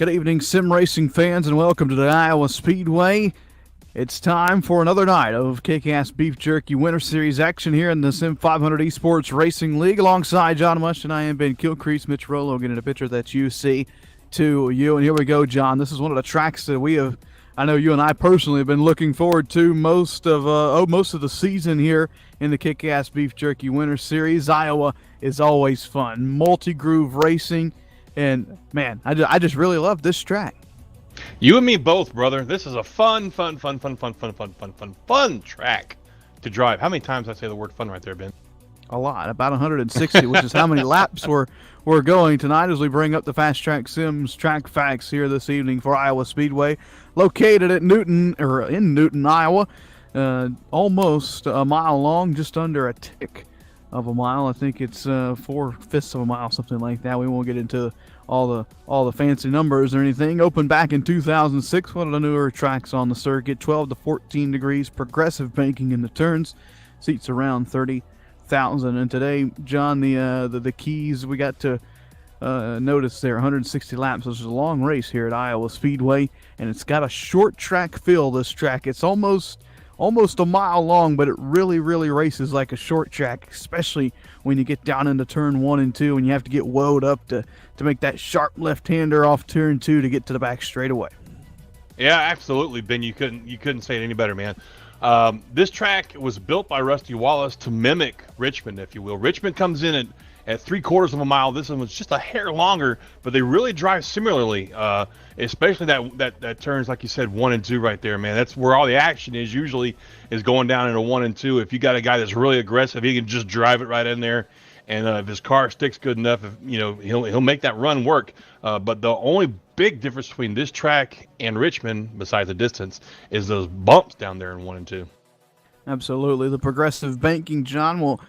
Good evening, sim racing fans, and welcome to the Iowa Speedway. It's time for another night of Kickass Beef Jerky Winter Series action here in the Sim500 Esports Racing League. Alongside John Mush and I am Ben Kilcrease, Mitch Rollo, getting a picture that you see to you. And here we go, John. This is one of the tracks that I know you and I personally have been looking forward to most of the season here in the Kickass Beef Jerky Winter Series. Iowa is always fun, multi-groove racing, and man, I just really love this track. You and me both, brother. This is a fun track to drive. How many times did I say the word fun right there, Ben? A lot, about 160, which is how many laps we're going tonight as we bring up the Fast Track Sims track facts here this evening for Iowa Speedway, located at in Newton, Iowa. Almost a mile long, just under a tick of a mile. I think it's 4/5 of a mile, something like that. We won't get into all the fancy numbers or anything. Opened back in 2006, one of the newer tracks on the circuit. 12 to 14 degrees, progressive banking in the turns. Seats around 30,000. And today, John, the keys we got to notice there, 160 laps. This is a long race here at Iowa Speedway, and it's got a short track feel. This track, it's almost a mile long, but it really races like a short track, especially when you get down into turn 1 and 2 and you have to get woed up to make that sharp left-hander off turn 2 to get to the back straightaway. Yeah, absolutely, Ben. You couldn't say it any better, man. This track was built by Rusty Wallace to mimic Richmond, if you will. Richmond comes in at 3/4 of a mile. This one was just a hair longer, but they really drive similarly, especially that turns, like you said, 1 and 2 right there, man. That's where all the action is usually, is going down into 1 and 2. If you got a guy that's really aggressive, he can just drive it right in there, and if his car sticks good enough, he'll make that run work. But the only big difference between this track and Richmond, besides the distance, is those bumps down there in 1 and 2. Absolutely. The progressive banking, John, will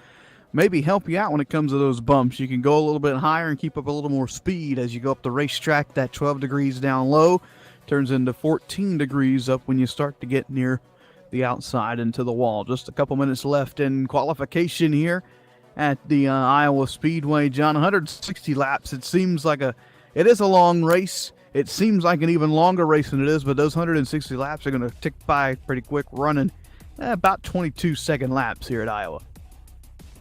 maybe help you out when it comes to those bumps. You can go a little bit higher and keep up a little more speed as you go up the racetrack. That 12 degrees down low turns into 14 degrees up when you start to get near the outside into the wall. Just a couple minutes left in qualification here at the Iowa Speedway, John. 160 laps. It is a long race. It seems like an even longer race than it is, but those 160 laps are going to tick by pretty quick, running about 22-second laps here at Iowa.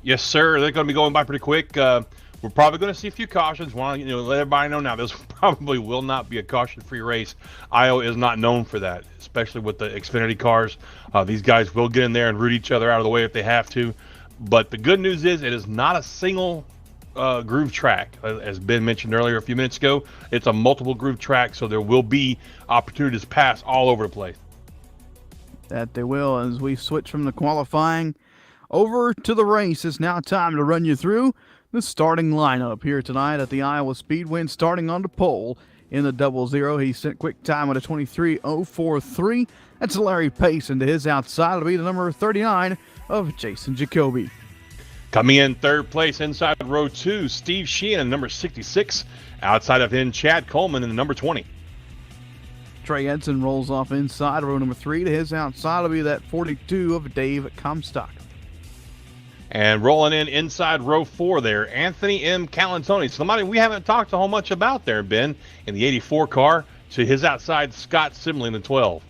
Yes, sir. They're going to be going by pretty quick. We're probably going to see a few cautions. Want to let everybody know now, this probably will not be a caution-free race. Iowa is not known for that, especially with the Xfinity cars. These guys will get in there and root each other out of the way if they have to. But the good news is it is not a single groove track. As Ben mentioned earlier a few minutes ago, it's a multiple groove track, so there will be opportunities to pass all over the place. That they will. As we switch from the qualifying over to the race, it's now time to run you through the starting lineup here tonight at the Iowa Speedway. And starting on the pole in the 00, he sent quick time with a 23:043. That's Larry Pace, and to his outside will be the number 39 of Jason Jacoby. Coming in third place inside row 2, Steve Sheehan, number 66. Outside of him, Chad Coleman in the number 20. Trey Edson rolls off inside row number 3. To his outside will be that 42 of Dave Comstock. And rolling in inside row 4 there, Anthony M. Calantoni. Somebody we haven't talked a whole much about there, Ben, in the 84 car. To his outside, Scott Simley in the 12.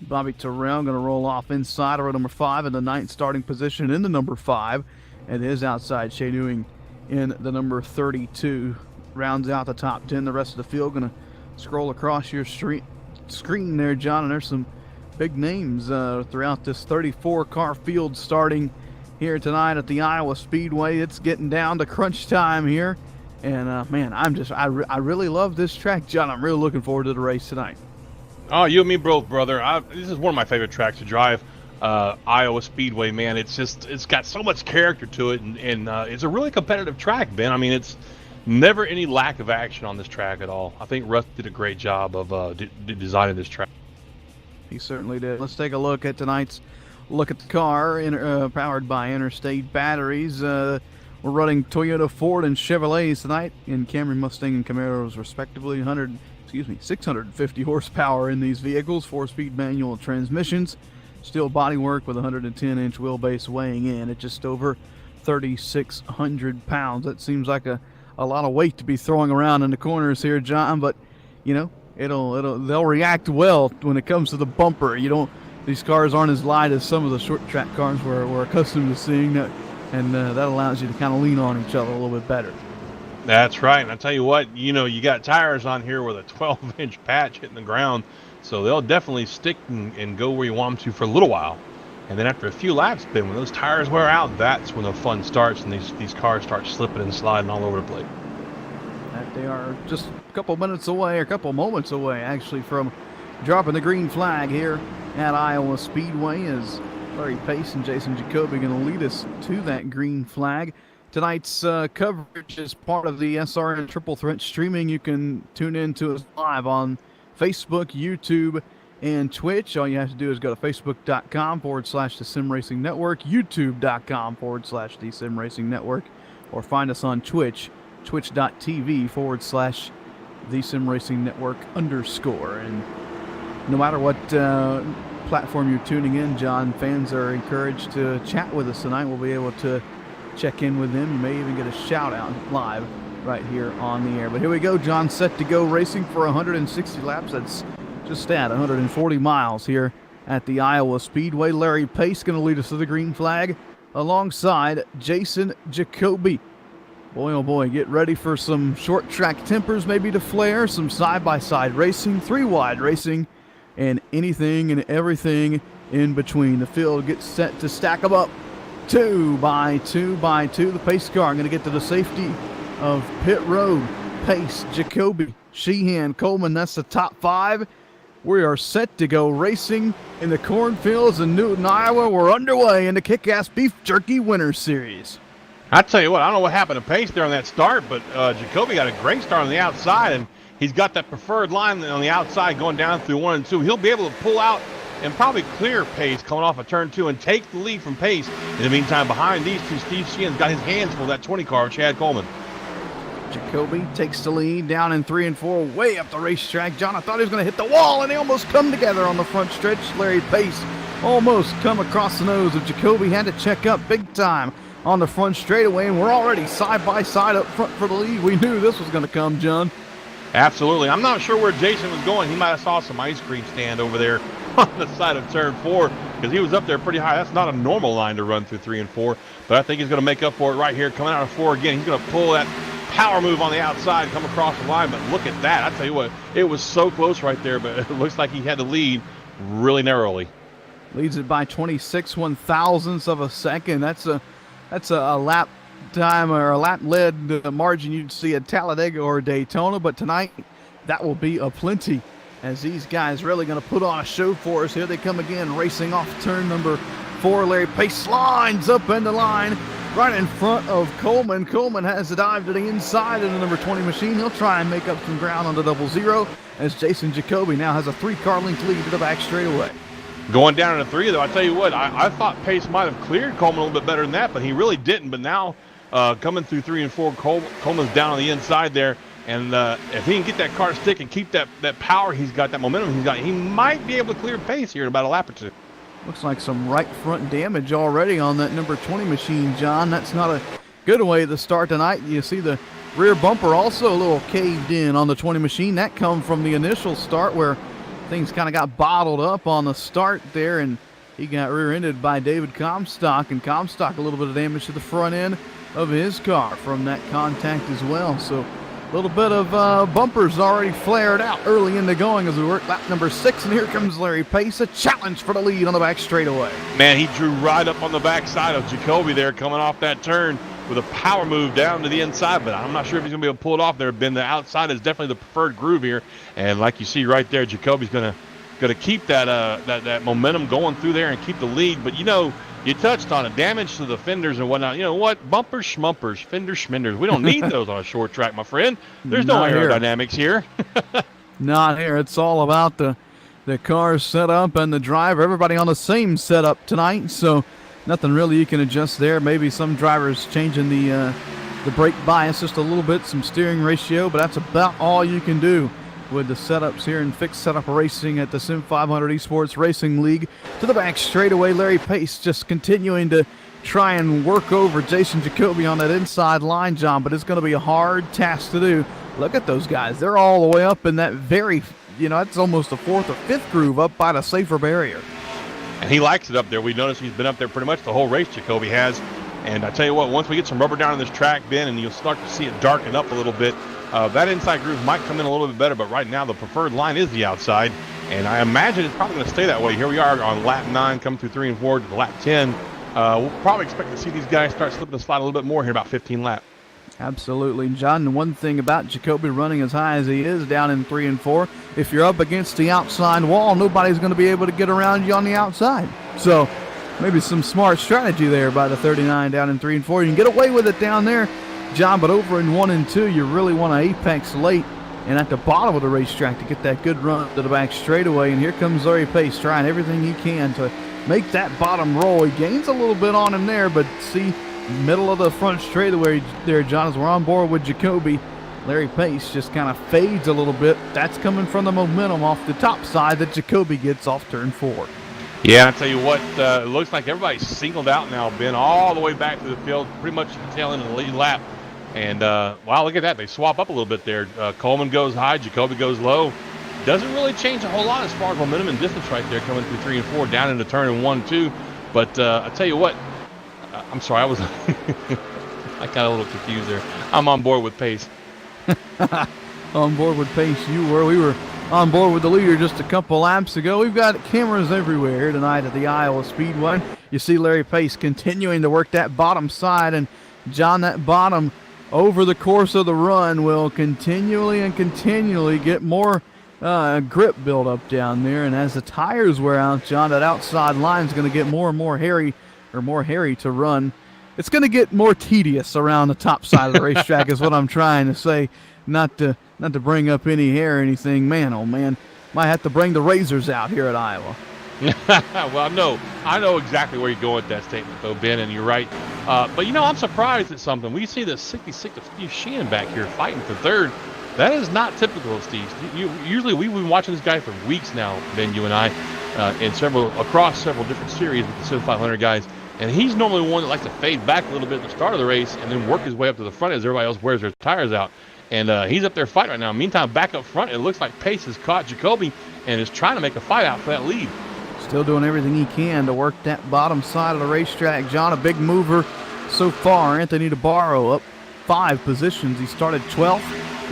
Bobby Terrell going to roll off inside row number 5 in the 9th starting position in the number 5. And his outside, Shea Ewing in the number 32. Rounds out the top 10. The rest of the field going to scroll across your screen there, John. And there's some big names throughout this 34 car field starting here tonight at the Iowa Speedway. It's getting down to crunch time here, and man, I really love this track, John. I'm really looking forward to the race tonight. Oh, you and me both, brother. This is one of my favorite tracks to drive. Iowa Speedway, man. It's got so much character to it, and it's a really competitive track, Ben. I mean, it's never any lack of action on this track at all. I think Russ did a great job of designing this track. He certainly did. Let's take a look at tonight's look at the car, powered by Interstate batteries. We're running Toyota, Ford, and Chevrolets tonight, in Camry, Mustang, and Camaros respectively. 650 horsepower in these vehicles, 4-speed manual transmissions. Steel bodywork with 110-inch wheelbase, weighing in at just over 3,600 pounds. That seems like a lot of weight to be throwing around in the corners here, John, but you know, they'll react well when it comes to the bumper. These cars aren't as light as some of the short track cars we're accustomed to seeing, and that allows you to kind of lean on each other a little bit better. That's right. And I tell you what, you got tires on here with a 12-inch patch hitting the ground, so they'll definitely stick and go where you want them to for a little while. And then after a few laps, Ben, when those tires wear out, that's when the fun starts and these cars start slipping and sliding all over the place. That they are just a couple moments away, actually, from dropping the green flag here at Iowa Speedway, as Larry Pace and Jason Jacoby going to lead us to that green flag. Tonight's coverage is part of the SRN Triple Threat streaming. You can tune in to us live on Facebook, YouTube, and Twitch. All you have to do is go to facebook.com/The Sim Racing Network, youtube.com/The Sim Racing Network, or find us on Twitch, twitch.tv/The Sim Racing Network _ And no matter what platform you're tuning in, John, fans are encouraged to chat with us tonight. We'll be able to check in with them. You may even get a shout out live right here on the air. But here we go, John, set to go racing for 160 laps. That's just at 140 miles here at the Iowa Speedway. Larry Pace going to lead us to the green flag alongside Jason Jacoby. Boy, oh boy, get ready for some short track tempers maybe to flare, some side-by-side racing, three-wide racing, and anything and everything in between. The field gets set to stack them up. 2 by 2 by 2. The pace car going to get to the safety of pit road. Pace, Jacoby, Sheehan, Coleman, that's the top 5. We are set to go racing in the cornfields in Newton, Iowa. We're underway in the Kickass Beef Jerky Winter Series. I tell you what, I don't know what happened to Pace there on that start, but Jacoby got a great start on the outside, and he's got that preferred line on the outside going down through 1 and 2. He'll be able to pull out and probably clear Pace coming off of turn 2 and take the lead from Pace. In the meantime, behind these two, Steve Sheehan's got his hands full of that 20 car, Chad Coleman. Jacoby takes the lead down in 3 and 4, way up the racetrack. John, I thought he was going to hit the wall, and they almost come together on the front stretch. Larry Pace almost come across the nose of Jacoby, had to check up big time on the front straightaway, and we're already side by side up front for the lead. We knew this was going to come, John. Absolutely. I'm not sure where Jason was going. He might have saw some ice cream stand over there on the side of turn 4, because he was up there pretty high. That's not a normal line to run through 3 and 4, but I think he's going to make up for it right here coming out of 4 again. He's going to pull that power move on the outside, come across the line, but look at that. I tell you what, it was so close right there, but it looks like he had to lead really narrowly. Leads it by 26 1/1000ths of a second. That's a lap time or a lap led margin you'd see at Talladega or Daytona, but tonight that will be a plenty, as these guys really going to put on a show for us. Here they come again, racing off turn number 4. Larry Pace lines up in the line right in front of Coleman. Coleman has a dive to the inside of the number 20 machine. He'll try and make up some ground on the 00, as Jason Jacoby now has a 3-car length lead to the back straightaway. Going down to 3, though, I tell you what, I thought Pace might have cleared Coleman a little bit better than that, but he really didn't. But now coming through 3 and 4, Coleman's down on the inside there. And if he can get that car stick and keep that power he's got, that momentum he's got, he might be able to clear Pace here in about a lap or 2. Looks like some right front damage already on that number 20 machine, John. That's not a good way to start tonight. You see the rear bumper also a little caved in on the 20 machine. That come from the initial start where things kind of got bottled up on the start there, and he got rear-ended by David Comstock, and Comstock a little bit of damage to the front end of his car from that contact as well. So a little bit of bumpers already flared out early in the going as we work lap number 6, and here comes Larry Pace, a challenge for the lead on the back straightaway. Man, he drew right up on the backside of Jacoby there coming off that turn with a power move down to the inside, but I'm not sure if he's going to be able to pull it off there. Ben, the outside is definitely the preferred groove here, and like you see right there, Jacoby's going to keep that momentum going through there and keep the lead. But you touched on it, damage to the fenders and whatnot. You know what? Bumpers, schmumpers, fenders, schmenders. We don't need those on a short track, my friend. There's no aerodynamics here. Not here. It's all about the car's setup and the driver. Everybody on the same setup tonight, so nothing really you can adjust there. Maybe some drivers changing the brake bias just a little bit, some steering ratio, but that's about all you can do with the setups here in fixed setup racing at the Sim500 Esports Racing League. To the back straightaway, Larry Pace just continuing to try and work over Jason Jacoby on that inside line, John, but it's going to be a hard task to do. Look at those guys. They're all the way up in that very, that's almost a fourth or fifth groove up by the safer barrier. And he likes it up there. We noticed he's been up there pretty much the whole race, Jacoby has. And I tell you what, once we get some rubber down on this track, Ben, and you'll start to see it darken up a little bit, that inside groove might come in a little bit better, but right now the preferred line is the outside. And I imagine it's probably going to stay that way. Here we are on lap 9, coming through 3 and 4 to lap 10. We'll probably expect to see these guys start slipping and slide a little bit more here about 15 laps. Absolutely, John. And one thing about Jacoby running as high as he is down in 3 and 4, if you're up against the outside wall, nobody's going to be able to get around you on the outside. So maybe some smart strategy there by the 39 down in 3 and 4. You can get away with it down there, John, but over in 1 and 2, you really want to apex late and at the bottom of the racetrack to get that good run to the back straightaway. And here comes Larry Pace trying everything he can to make that bottom roll. He gains a little bit on him there, but see, middle of the front straightaway there, John, as we're on board with Jacoby, Larry Pace just kind of fades a little bit. That's coming from the momentum off the top side that Jacoby gets off turn 4. Yeah, I tell you what, it looks like everybody's singled out now, Ben, all the way back to the field, pretty much the tail end of the lead lap. And, wow, look at that. They swap up a little bit there. Coleman goes high, Jacoby goes low. Doesn't really change a whole lot as far as momentum and distance right there, coming through 3 and 4, down into turn 1, 2. But I tell you what, I'm sorry, I was I got a little confused there. I'm on board with Pace. On board with Pace, you were. We were on board with the leader just a couple laps ago. We've got cameras everywhere here tonight at the Iowa Speedway. You see Larry Pace continuing to work that bottom side, and John, that bottom over the course of the run will continually get more grip build up down there. And as the tires wear out, John, that outside line is going to get more and more hairy to run. It's going to get more tedious around the top side of the racetrack is what I'm trying to say. Not to bring up any hair or anything. Man, oh man, might have to bring the razors out here at Iowa. Well, I know exactly where you're going with that statement, though, Ben, and you're right. But, I'm surprised at something. We see the 66 of Steve Sheehan back here fighting for third. That is not typical of Steve. Usually we've been watching this guy for weeks now, Ben, you and I, across several different series with the Sim500 guys. And he's normally one that likes to fade back a little bit at the start of the race and then work his way up to the front as everybody else wears their tires out. And he's up there fighting right now. Meantime, back up front, it looks like Pace has caught Jacoby and is trying to make a fight out for that lead. Still doing everything he can to work that bottom side of the racetrack. John, a big mover so far. Anthony DeBarro up 5 positions. He started 12th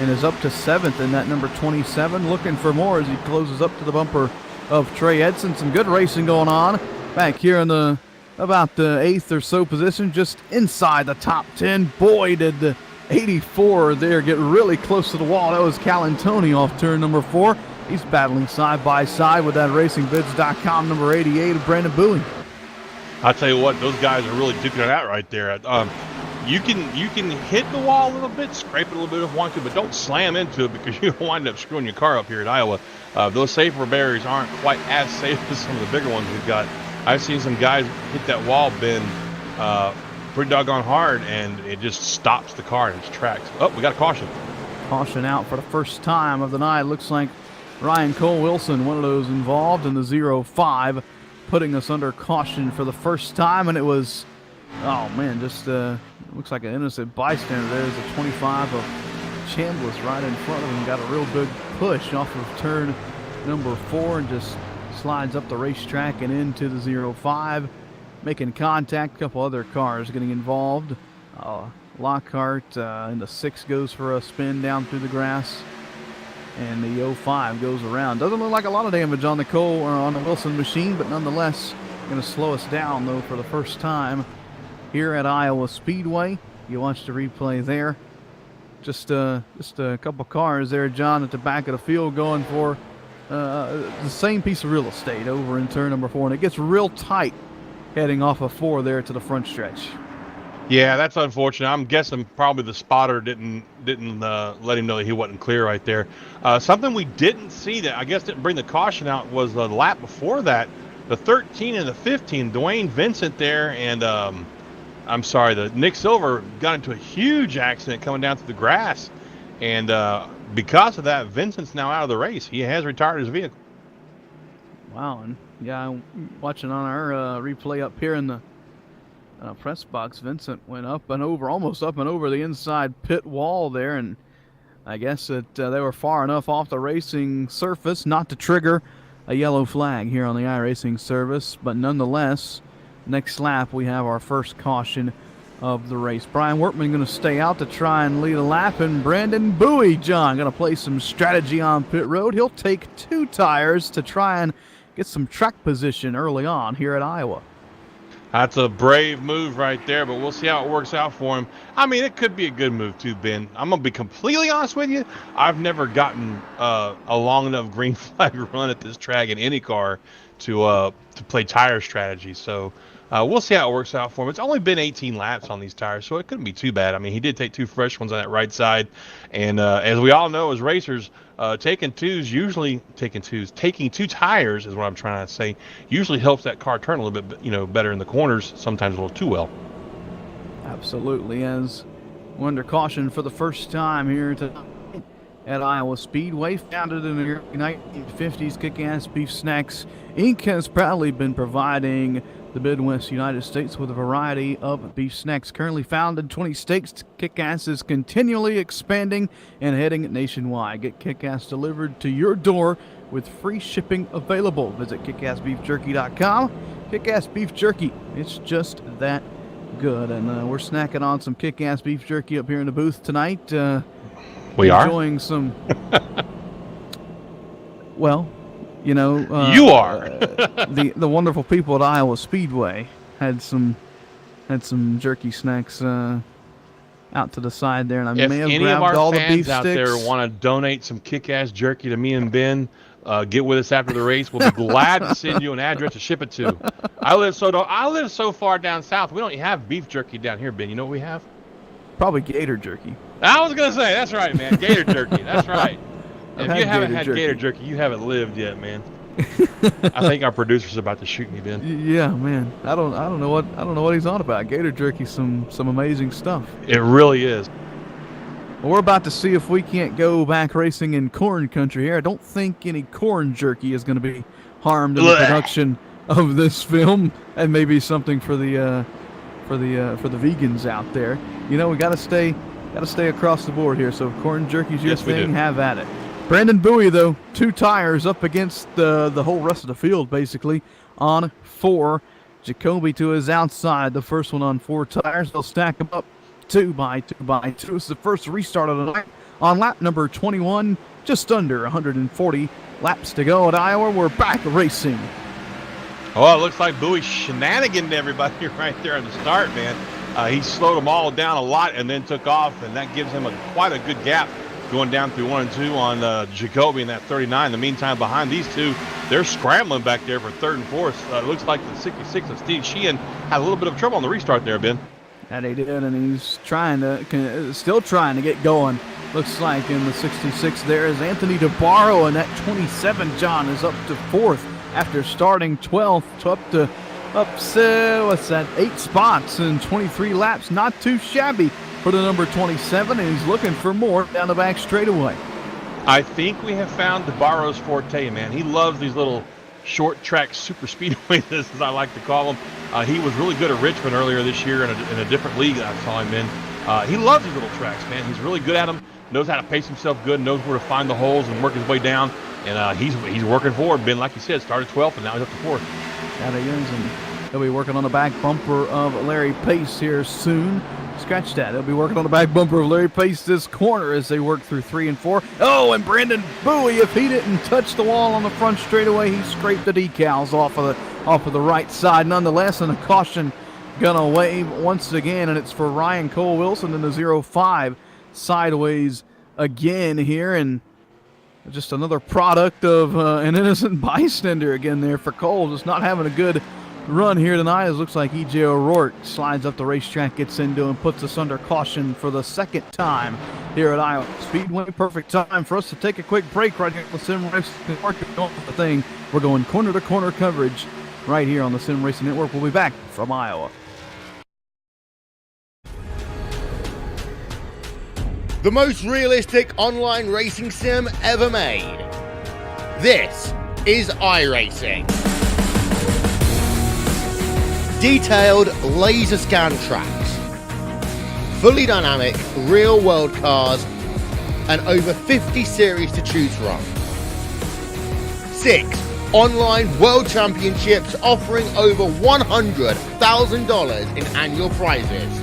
and is up to 7th in that number 27. Looking for more as he closes up to the bumper of Trey Edson. Some good racing going on back here in the about the 8th or so position, just inside the top 10. Boy, did the 84 there get really close to the wall. That was Calantoni off turn number 4. He's battling side by side with that RacingVids.com number 88 of Brandon Bowie. I'll tell you what, those guys are really duking it out right there. You can hit the wall a little bit, scrape it a little bit if you want to, but don't slam into it because you'll wind up screwing your car up here at Iowa. Those safer barriers aren't quite as safe as some of the bigger ones we've got. I've seen some guys hit that wall, Ben, pretty doggone hard, and it just stops the car in its tracks. Oh, we got a caution. Caution out for the first time of the night. Looks like Ryan Cole-Wilson, one of those involved in the 0-5, putting us under caution for the first time, and it was, oh man, just looks like an innocent bystander. There's a 25 of Chambliss right in front of him. Got a real big push off of turn number 4 and just slides up the racetrack and into the 0-5, making contact. A couple other cars getting involved. Lockhart in the 6 goes for a spin down through the grass, and the 05 goes around. Doesn't look like a lot of damage on the Cole or on the Wilson machine, but nonetheless going to slow us down though for the first time here at Iowa Speedway. You watch the replay there. Just a couple cars there, John, at the back of the field going for the same piece of real estate over in turn number 4, and it gets real tight heading off of 4 there to the front stretch. Yeah, that's unfortunate. I'm guessing probably the spotter didn't let him know that he wasn't clear right there. Something we didn't see that I guess didn't bring the caution out was the lap before that, the 13 and the 15. Dwayne Vincent there, and the Nick Silver got into a huge accident coming down through the grass, and because of that, Vincent's now out of the race. He has retired his vehicle. Wow, and yeah, I'm watching on our replay up here in the press box. Vincent went up and over, almost up and over the inside pit wall there, and I guess that they were far enough off the racing surface not to trigger a yellow flag here on the iRacing service, but nonetheless, next lap we have our first caution of the race. Brian Wortman going to stay out to try and lead a lap, and Brandon Bowie, John, going to play some strategy on pit road. He'll take 2 tires to try and get some track position early on here at Iowa. That's a brave move right there, but we'll see how it works out for him. I mean, it could be a good move too, Ben. I'm going to be completely honest with you. I've never gotten a long enough green flag run at this track in any car to play tire strategy. So we'll see how it works out for him. It's only been 18 laps on these tires, so it couldn't be too bad. I mean, he did take 2 fresh ones on that right side. And as we all know as racers, taking 2 tires is what I'm trying to say, usually helps that car turn a little bit, better in the corners, sometimes a little too well. Absolutely. As we're under caution for the first time here tonight at Iowa Speedway, founded in the early 1950s, Kickass Beef Snacks Inc. has proudly been providing the Midwest United States with a variety of beef snacks. Currently found in 20 states, Kickass is continually expanding and heading nationwide. Get Kickass delivered to your door with free shipping available. Visit kickassbeefjerky.com. Kickass Beef Jerky, it's just that good. And we're snacking on some Kickass Beef Jerky up here in the booth tonight. We are enjoying some. Well, you you are. the wonderful people at Iowa Speedway had some jerky snacks out to the side there, and I may have grabbed all the beef sticks. If any of our fans out there want to donate some Kick-Ass jerky to me and Ben, get with us after the race. We'll be glad to send you an address to ship it to. I live so far down south. We don't have beef jerky down here, Ben. You know what we have? Probably gator jerky. I was gonna say that's right, man. Gator jerky. That's right. If you haven't had gator jerky, you haven't lived yet, man. I think our producer's about to shoot me, Ben. Yeah, man. I don't know what he's on about. Gator jerky, some amazing stuff. It really is. Well, we're about to see if we can't go back racing in corn country here. I don't think any corn jerky is going to be harmed in the production of this film, and maybe something for the vegans out there. We got to stay across the board here. So if corn jerky's your thing, have at it. Brandon Bowie, though, 2 tires up against the whole rest of the field, basically, on 4. Jacoby to his outside, the first one on 4 tires. They'll stack them up 2 by 2 by 2. It's the first restart of the night on lap number 21. Just under 140 laps to go at Iowa. We're back racing. Oh, it looks like Bowie shenaniganed everybody right there in the start, man. He slowed them all down a lot and then took off, and that gives him quite a good gap going down through 1 and 2 on Jacoby in that 39. In the meantime, behind these 2, they're scrambling back there for 3rd and 4th. It looks like the 66 of Steve Sheehan had a little bit of trouble on the restart there, Ben. And he did, and he's still trying to get going. Looks like in the 66 there is Anthony DeBarro, and that 27, John, is up to 4th after starting 12th up 8 spots in 23 laps. Not too shabby for the number 27, and he's looking for more down the back straightaway. I think we have found DeBarro's forte, man. He loves these little short track super speedways, as I like to call them. He was really good at Richmond earlier this year in a different league that I saw him in. He loves these little tracks, man. He's really good at them, knows how to pace himself good, knows where to find the holes and work his way down. And he's working forward. Ben, like you said, started 12th, and now he's up to 4th. That he is, and he'll be working on the back bumper of Larry Pace here soon. Scratch that. They'll be working on the back bumper of Larry Pace this corner as they work through 3 and 4. Oh, and Brandon Bowie, if he didn't touch the wall on the front straightaway, he scraped the decals off of the right side. Nonetheless, and a caution gonna wave once again, and it's for Ryan Cole Wilson in the 0-5 sideways again here, and just another product of an innocent bystander again there for Cole. Just not having a good run here tonight. It looks like E.J. O'Rourke slides up the racetrack, gets into and puts us under caution for the 2nd time here at Iowa Speedway. Perfect time for us to take a quick break right here on the Sim Racing Network. We're going corner to corner coverage right here on the Sim Racing Network. We'll be back from Iowa. The most realistic online racing sim ever made. This is iRacing. Detailed laser scan tracks, fully dynamic real world cars, and over 50 series to choose from. 6 online world championships offering over $100,000 in annual prizes.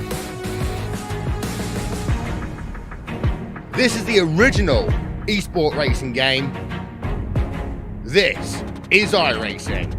This is the original esport racing game. This is iRacing.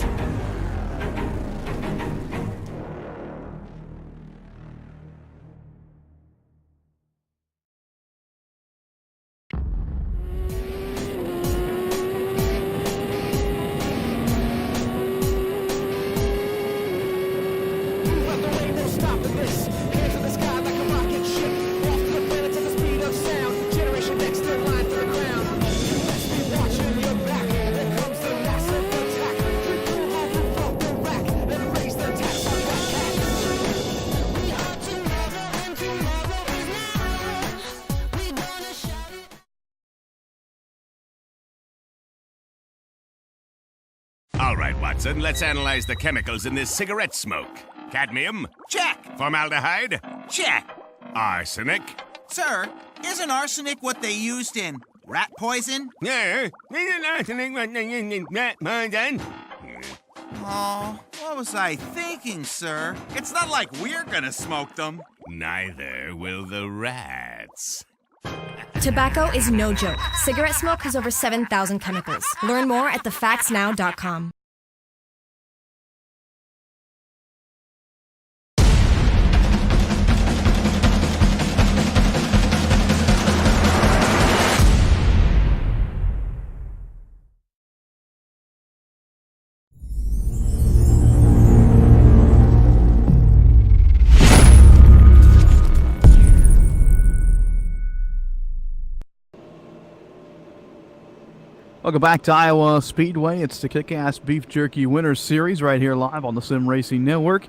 All right, Watson, let's analyze the chemicals in this cigarette smoke. Cadmium? Check. Formaldehyde? Check. Arsenic? Sir, isn't arsenic what they used in rat poison? Yeah, isn't arsenic what they use in rat poison? Oh, what was I thinking, sir? It's not like we're gonna smoke them. Neither will the rats. Tobacco is no joke. Cigarette smoke has over 7,000 chemicals. Learn more at thefactsnow.com. Welcome back to Iowa Speedway. It's the Kickass Beef Jerky Winter Series right here live on the Sim Racing Network.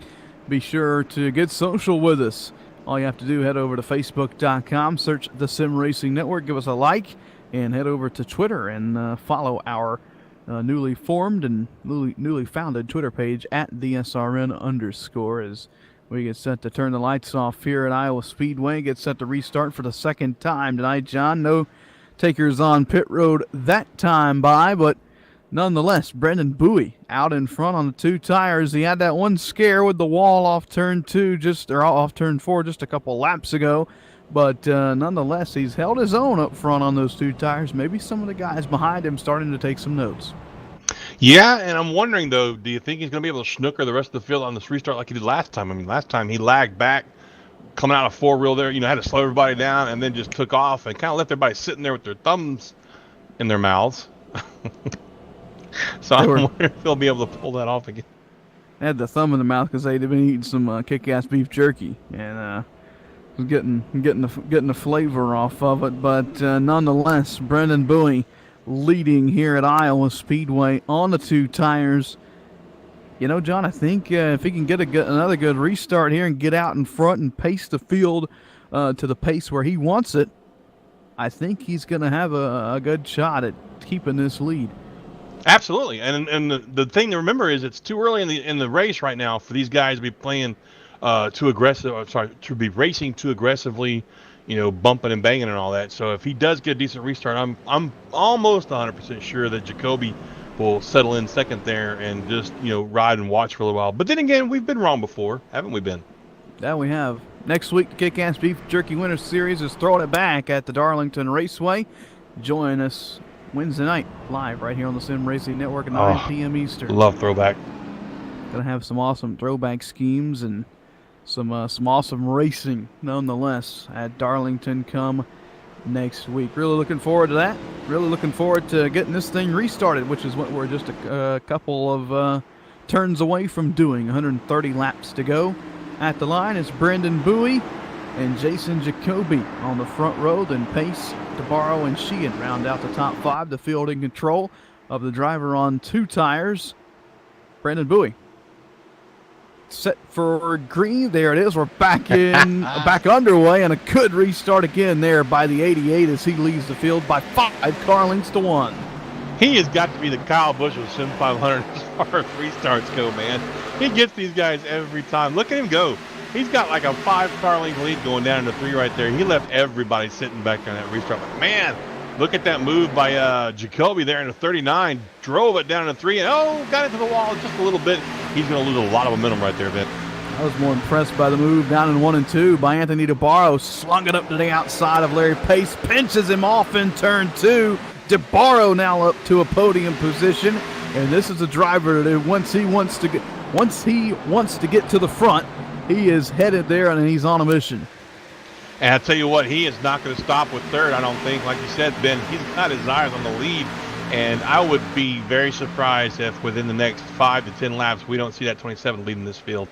Be sure to get social with us. All you have to do, head over to Facebook.com, search the Sim Racing Network, give us a like, and head over to Twitter and follow our newly formed and newly founded Twitter page at the SRN_ as we get set to turn the lights off here at Iowa Speedway. Get set to restart for the second time tonight, John. No takers on pit road that time by, but nonetheless, Brendan Bowie out in front on the two tires. He had that one scare with the wall off turn 2 off turn 4 just a couple laps ago, but nonetheless, he's held his own up front on those two tires. Maybe some of the guys behind him starting to take some notes. Yeah, and I'm wondering, though, do you think he's going to be able to snooker the rest of the field on this restart like he did last time? I mean, last time he lagged back, coming out of four-wheel there, had to slow everybody down and then just took off and kind of left everybody sitting there with their thumbs in their mouths. So I'm wondering if they'll be able to pull that off again. They had the thumb in the mouth because they'd been eating some Kick-Ass beef jerky and was getting the flavor off of it. But nonetheless, Brendan Bowie leading here at Iowa Speedway on the two tires. John, I think if he can get another good restart here and get out in front and pace the field to the pace where he wants it, I think he's going to have a good shot at keeping this lead. Absolutely, and the thing to remember is it's too early in the race right now for these guys to be playing too aggressive. To be racing too aggressively, bumping and banging and all that. So if he does get a decent restart, I'm almost 100% sure that Jacoby will settle in second there and just ride and watch for a little while. But then again, we've been wrong before, haven't we, Ben? Yeah, we have. Next week, the Kick-Ass Beef Jerky Winter Series is throwing it back at the Darlington Raceway. Join us Wednesday night live right here on the Sim Racing Network at 9 p.m. Eastern. Love throwback. Gonna have some awesome throwback schemes and some awesome racing nonetheless at Darlington come next week. Really looking forward to that. Really looking forward to getting this thing restarted, which is what we're just a couple of turns away from doing. 130 laps to go. At the line is Brendan Bowie and Jason Jacoby on the front row. Then Pace, DeBarro, and Sheehan round out the top 5. The field in control of the driver on two tires, Brendan Bowie. Set for green. There it is. We're back back underway, and a good restart again there by the 88 as he leads the field by 5 car lengths to 1. He has got to be the Kyle Busch of Sim500 as far as restarts go, man. He gets these guys every time. Look at him go. He's got like a 5-car length lead going down into 3 right there. He left everybody sitting back on that restart. But man, look at that move by Jacoby there into 39. Drove it down to 3 and got into the wall just a little bit. He's going to lose a lot of momentum right there, Ben. I was more impressed by the move down in 1 and 2 by Anthony DeBarro. Slung it up to the outside of Larry Pace. Pinches him off in turn 2. DeBarro now up to a podium position. And this is a driver that once he wants to get to the front, he is headed there and he's on a mission. And I tell you what, he is not going to stop with third, I don't think. Like you said, Ben, he's got his eyes on the lead. And I would be very surprised if within the next 5 to 10 laps we don't see that 27 leading this field.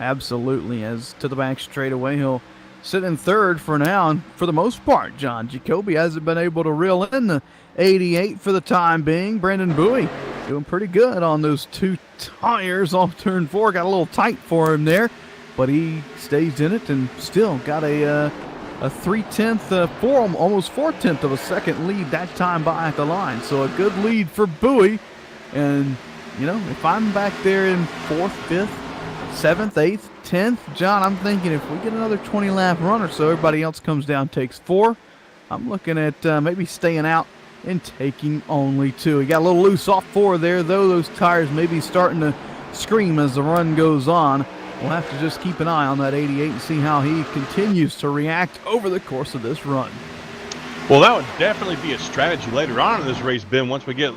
Absolutely. As to the back straightaway, he'll sit in third for now. And for the most part, John, Jacoby hasn't been able to reel in the 88 for the time being. Brandon Bowie doing pretty good on those 2 tires off turn 4. Got a little tight for him there, but he stays in it and still got a 3/10, almost 4/10 of a second lead that time by at the line. So a good lead for Bowie. And, you know, if I'm back there in 4th, 5th, 7th, 8th, 10th, John, I'm thinking if we get another 20-lap run or so, everybody else comes down, takes 4. I'm looking at maybe staying out and taking only 2. He got a little loose off 4 there, though. Those tires may be starting to scream as the run goes on. We'll have to just keep an eye on that 88 and see how he continues to react over the course of this run. Well, that would definitely be a strategy later on in this race, Ben, once we get,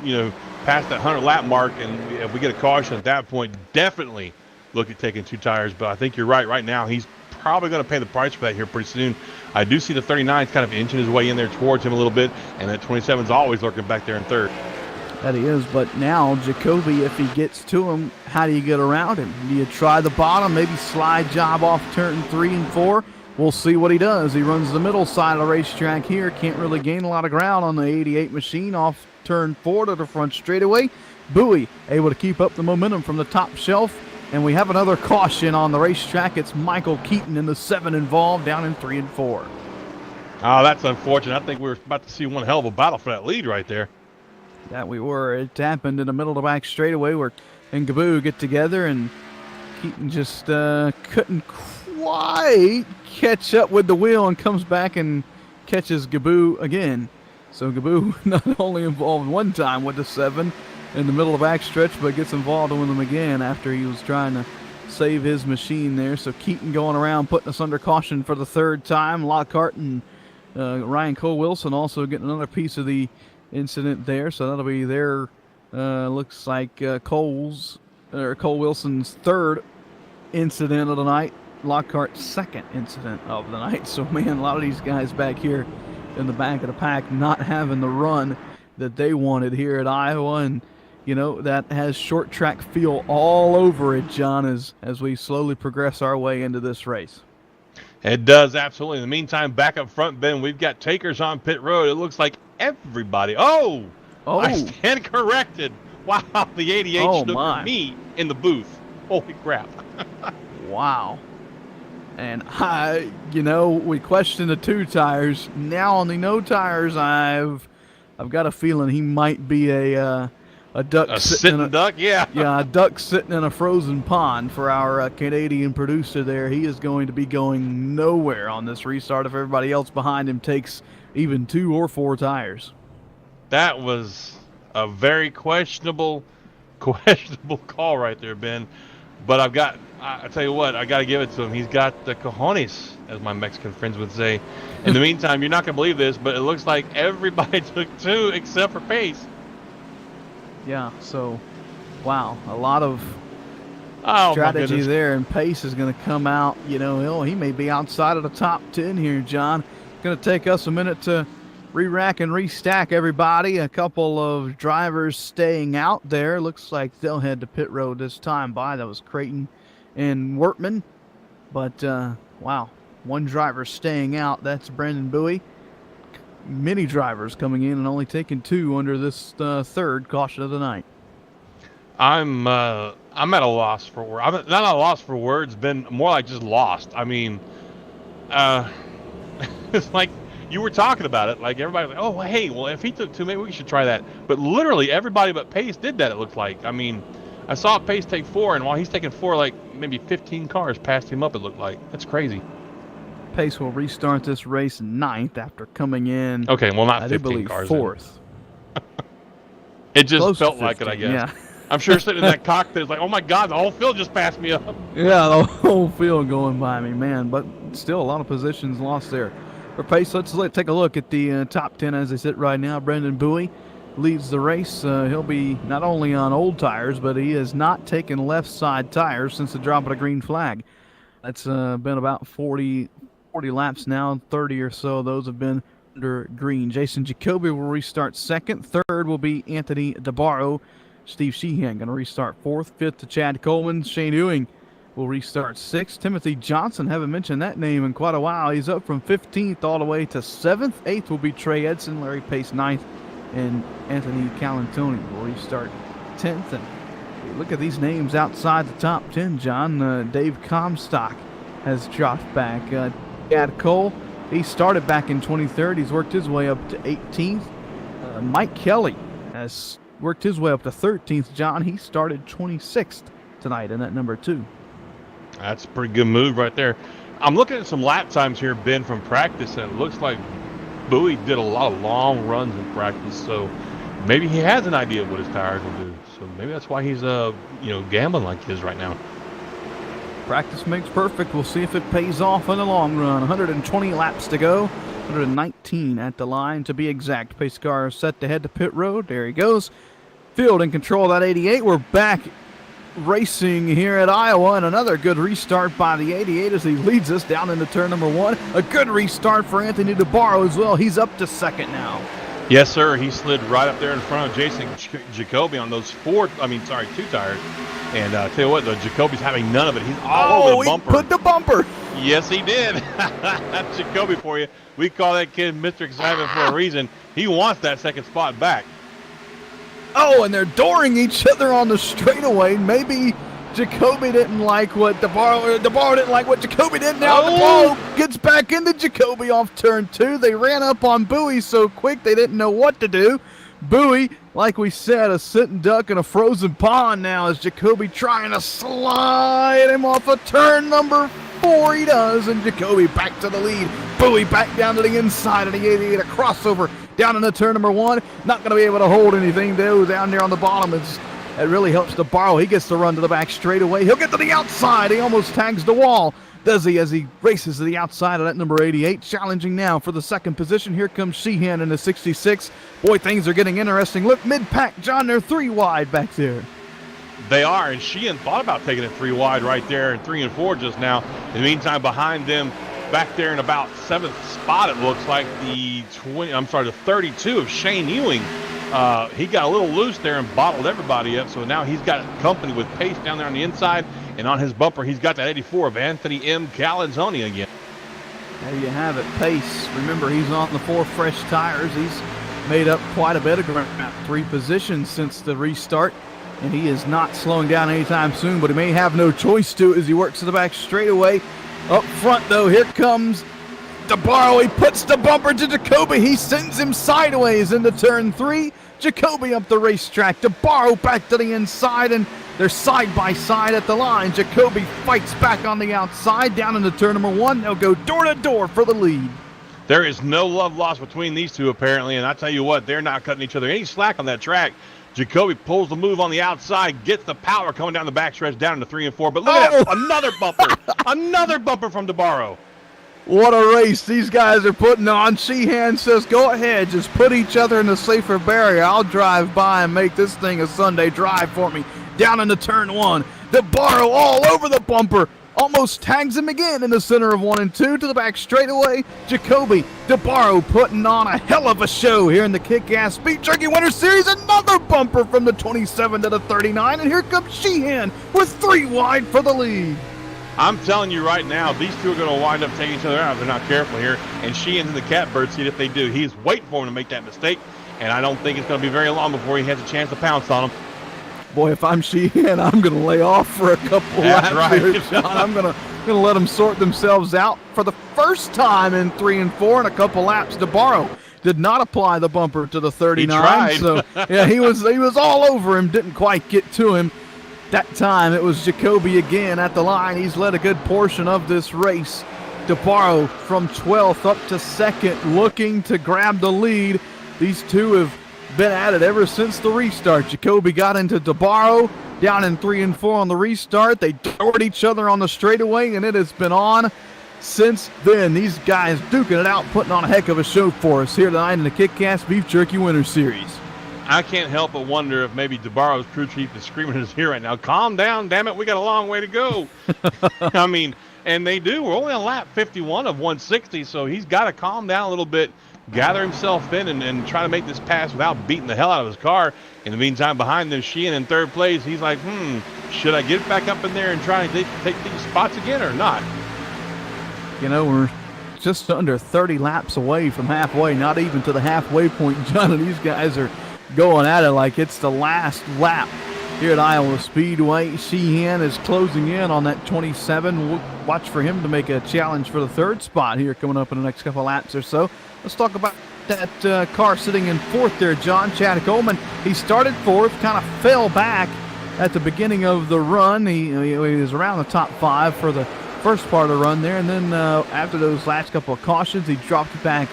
past that 100-lap mark, and if we get a caution at that point, definitely look at taking 2 tires. But I think you're right. Right now, he's probably going to pay the price for that here pretty soon. I do see the 39 kind of inching his way in there towards him a little bit, and that 27's always lurking back there in third. That he is, but now Jacoby, if he gets to him, how do you get around him? Do you try the bottom, maybe slide job off turn 3 and 4? We'll see what he does. He runs the middle side of the racetrack here. Can't really gain a lot of ground on the 88 machine off turn 4 to the front straightaway. Bowie able to keep up the momentum from the top shelf. And we have another caution on the racetrack. It's Michael Keaton in the 7 involved down in 3 and 4. Oh, that's unfortunate. I think we were about to see one hell of a battle for that lead right there. That we were. It happened in the middle of the back straightaway where and Gaboo get together, and Keaton just couldn't quite catch up with the wheel and comes back and catches Gaboo again. So Gaboo not only involved one time with the 7 in the middle of the backstretch, but gets involved with him again after he was trying to save his machine there. So Keaton going around putting us under caution for the 3rd time. Lockhart and Ryan Cole-Wilson also getting another piece of the incident there. So that'll be their, looks like Cole Wilson's 3rd incident of the night. Lockhart's 2nd incident of the night. So, man, a lot of these guys back here in the back of the pack not having the run that they wanted here at Iowa. And, that has short track feel all over it, John, as we slowly progress our way into this race. It does, absolutely. In the meantime, back up front, Ben, we've got takers on pit road. It looks like everybody. Oh! I stand corrected. Wow, the 88 took me in the booth. Holy crap. Wow. And we questioned the 2 tires. Now on the no tires, I've got a feeling he might be a duck. A sitting duck, yeah. Yeah, a duck sitting in a frozen pond for our Canadian producer there. He is going to be going nowhere on this restart if everybody else behind him takes even 2 or 4 tires. That was a very questionable call right there, Ben. But I tell you what, I got to give it to him. He's got the cojones, as my Mexican friends would say. In the meantime, you're not going to believe this, but it looks like everybody took 2 except for Pace. Yeah, so, wow, a lot of Oh, strategy there, and Pace is going to come out. You know, he may be outside of the top 10 here, John. It's going to take us a minute to re-rack and restack everybody. A couple of drivers staying out there. Looks like they'll head to pit road this time by. That was Creighton and Wortman. But, wow, one driver staying out. That's Brandon Bowie. Many drivers coming in and only taking 2 under this third caution of the night. I'm at a loss for words. I'm not at a loss for words, been more like just lost. I mean, it's like you were talking about it. Like everybody was like, oh, hey, well, if he took 2, maybe we should try that. But literally everybody but Pace did that, it looked like. I mean, I saw Pace take 4, and while he's taking 4, like maybe 15 cars passed him up, it looked like. That's crazy. Pace will restart this race 9th after coming in. Okay, well, not I 15 believe cars. 4th. It just Close to felt like it, 15, I guess. Yeah. I'm sure sitting in that cockpit is like, oh my God, the whole field just passed me up. Yeah, the whole field going by me, man. But still a lot of positions lost there. For Pace, let's take a look at the top 10 as they sit right now. Brendan Bowie leads the race. He'll be not only on old tires, but he has not taken left side tires since the drop of the green flag. That's been about 40 laps now, 30 or so. Those have been under green. Jason Jacoby will restart 2nd. 3rd will be Anthony DeBarro. Steve Sheehan going to restart 4th. 5th to Chad Coleman. Shane Ewing will restart 6th. Timothy Johnson, haven't mentioned that name in quite a while. He's up from 15th all the way to 7th. 8th will be Trey Edson. Larry Pace 9th. And Anthony Calantoni will restart 10th. And look at these names outside the top 10, John. Dave Comstock has dropped back. Chad Cole, he started back in 23rd. He's worked his way up to 18th. Mike Kelly has worked his way up to 13th. John, he started 26th tonight in that number 2. That's a pretty good move right there. I'm looking at some lap times here, Ben, from practice, and it looks like Bowie did a lot of long runs in practice, so maybe he has an idea of what his tires will do. So maybe that's why he's gambling like he is right now. Practice makes perfect. We'll see if it pays off in the long run. 120 laps to go. 119 at the line to be exact. Pace car set to head to pit road. There he goes. Field in control of that 88. We're back racing here at Iowa, and another good restart by the 88 as he leads us down into turn number 1. A good restart for Anthony DeBarro as well. He's up to 2nd now. Yes, sir. He slid right up there in front of Jason Jacoby on those 2 tires. And tell you what, the Jacoby's having none of it. He's all over the bumper. He put the bumper. Yes, he did. That's Jacoby for you. We call that kid Mr. Excitement for a reason. He wants that 2nd spot back. Oh, and they're dooring each other on the straightaway. Maybe Jacoby didn't like what DeBarro didn't like what Jacoby did. Now DeBarro gets back into Jacoby off turn 2. They ran up on Bowie so quick they didn't know what to do. Bowie, like we said, a sitting duck in a frozen pond now as Jacoby trying to slide him off of turn number 4. He does, and Jacoby back to the lead. Bowie back down to the inside of the 88, a crossover down into turn number 1. Not going to be able to hold anything, though, down there on the bottom. It really helps DeBarro. He gets to run to the back straightaway. He'll get to the outside. He almost tags the wall, does he, as he races to the outside of that number 88. Challenging now for the 2nd position. Here comes Sheehan in the 66. Boy, things are getting interesting. Look, mid-pack, John, they're 3 wide back there. They are, and Sheehan thought about taking it 3 wide right there and 3 and 4 just now. In the meantime, behind them, back there in about 7th spot, it looks like the 32 of Shane Ewing. He got a little loose there and bottled everybody up, so now he's got company with Pace down there on the inside, and on his bumper, he's got that 84 of Anthony M. Calantoni again. There you have it, Pace. Remember, he's on the 4 fresh tires. He's made up quite a bit of ground, 3 positions since the restart, and he is not slowing down anytime soon, but he may have no choice to as he works to the back straightaway. Up front, though, here comes DeBarro. He puts the bumper to Jacoby. He sends him sideways into turn 3. Jacoby up the racetrack. DeBarro back to the inside, and they're side by side at the line. Jacoby fights back on the outside down into turn number 1. They'll go door to door for the lead. There is no love lost between these two, apparently, and I tell you what, they're not cutting each other any slack on that track. Jacoby pulls the move on the outside, gets the power coming down the backstretch down into 3 and 4. But look at that, another bumper. Another bumper from DeBarro. What a race these guys are putting on. Sheehan says, go ahead, just put each other in a safer barrier. I'll drive by and make this thing a Sunday drive for me. Down into turn 1. DeBarro all over the bumper. Almost tags him again in the center of 1 and 2 to the back straightaway. Jacoby, DeBarro putting on a hell of a show here in the Kickass Speed Jerky Winter Series. Another bumper from the 27 to the 39, and here comes Sheehan with 3 wide for the lead. I'm telling you right now, these two are going to wind up taking each other out if they're not careful here, and Sheehan's in the catbird seat if they do. He's waiting for him to make that mistake, and I don't think it's going to be very long before he has a chance to pounce on him. Boy, if I'm Sheehan, I'm going to lay off for a couple That's laps right. here, John. I'm going to let them sort themselves out for the first time in 3 and 4 and a couple laps. DeBarro did not apply the bumper to the 39. He tried. So, yeah, he was all over him, didn't quite get to him. That time it was Jacoby again at the line. He's led a good portion of this race. DeBarro from 12th up to 2nd, looking to grab the lead. These two have been at it ever since the restart. Jacoby got into DeBarro down in 3 and 4 on the restart. They toured each other on the straightaway, and it has been on since then. These guys duking it out, putting on a heck of a show for us here tonight in the Kickass Beef Jerky Winter Series. I can't help but wonder if maybe DeBarro's crew chief is screaming in his ear right now, calm down, damn it, we got a long way to go. I mean, and they do. We're only on lap 51 of 160, so he's got to calm down a little bit, gather himself in, and try to make this pass without beating the hell out of his car. In the meantime, behind them, Sheehan in 3rd place, he's like, should I get back up in there and try and take these spots again or not? You know, we're just under 30 laps away from halfway, not even to the halfway point, John, and these guys are going at it like it's the last lap here at Iowa Speedway. Sheehan is closing in on that 27. We'll watch for him to make a challenge for the 3rd spot here coming up in the next couple of laps or so. Let's talk about that car sitting in 4th there, John. Chad Coleman, he started 4th, kind of fell back at the beginning of the run. He was around the top 5 for the first part of the run there, and then after those last couple of cautions, he dropped back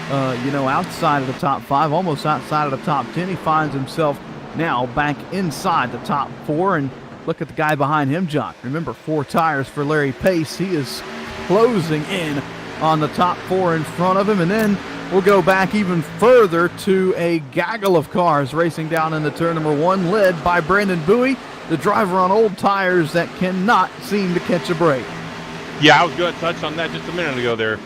outside of the top 5, almost outside of the top 10. He finds himself now back inside the top 4, and look at the guy behind him, John. Remember, 4 tires for Larry Pace. He is closing in on the top 4 in front of him, and then we'll go back even further to a gaggle of cars racing down into turn number 1, led by Brandon Bowie, the driver on old tires that cannot seem to catch a break. Yeah, I was going to touch on that just a minute ago there.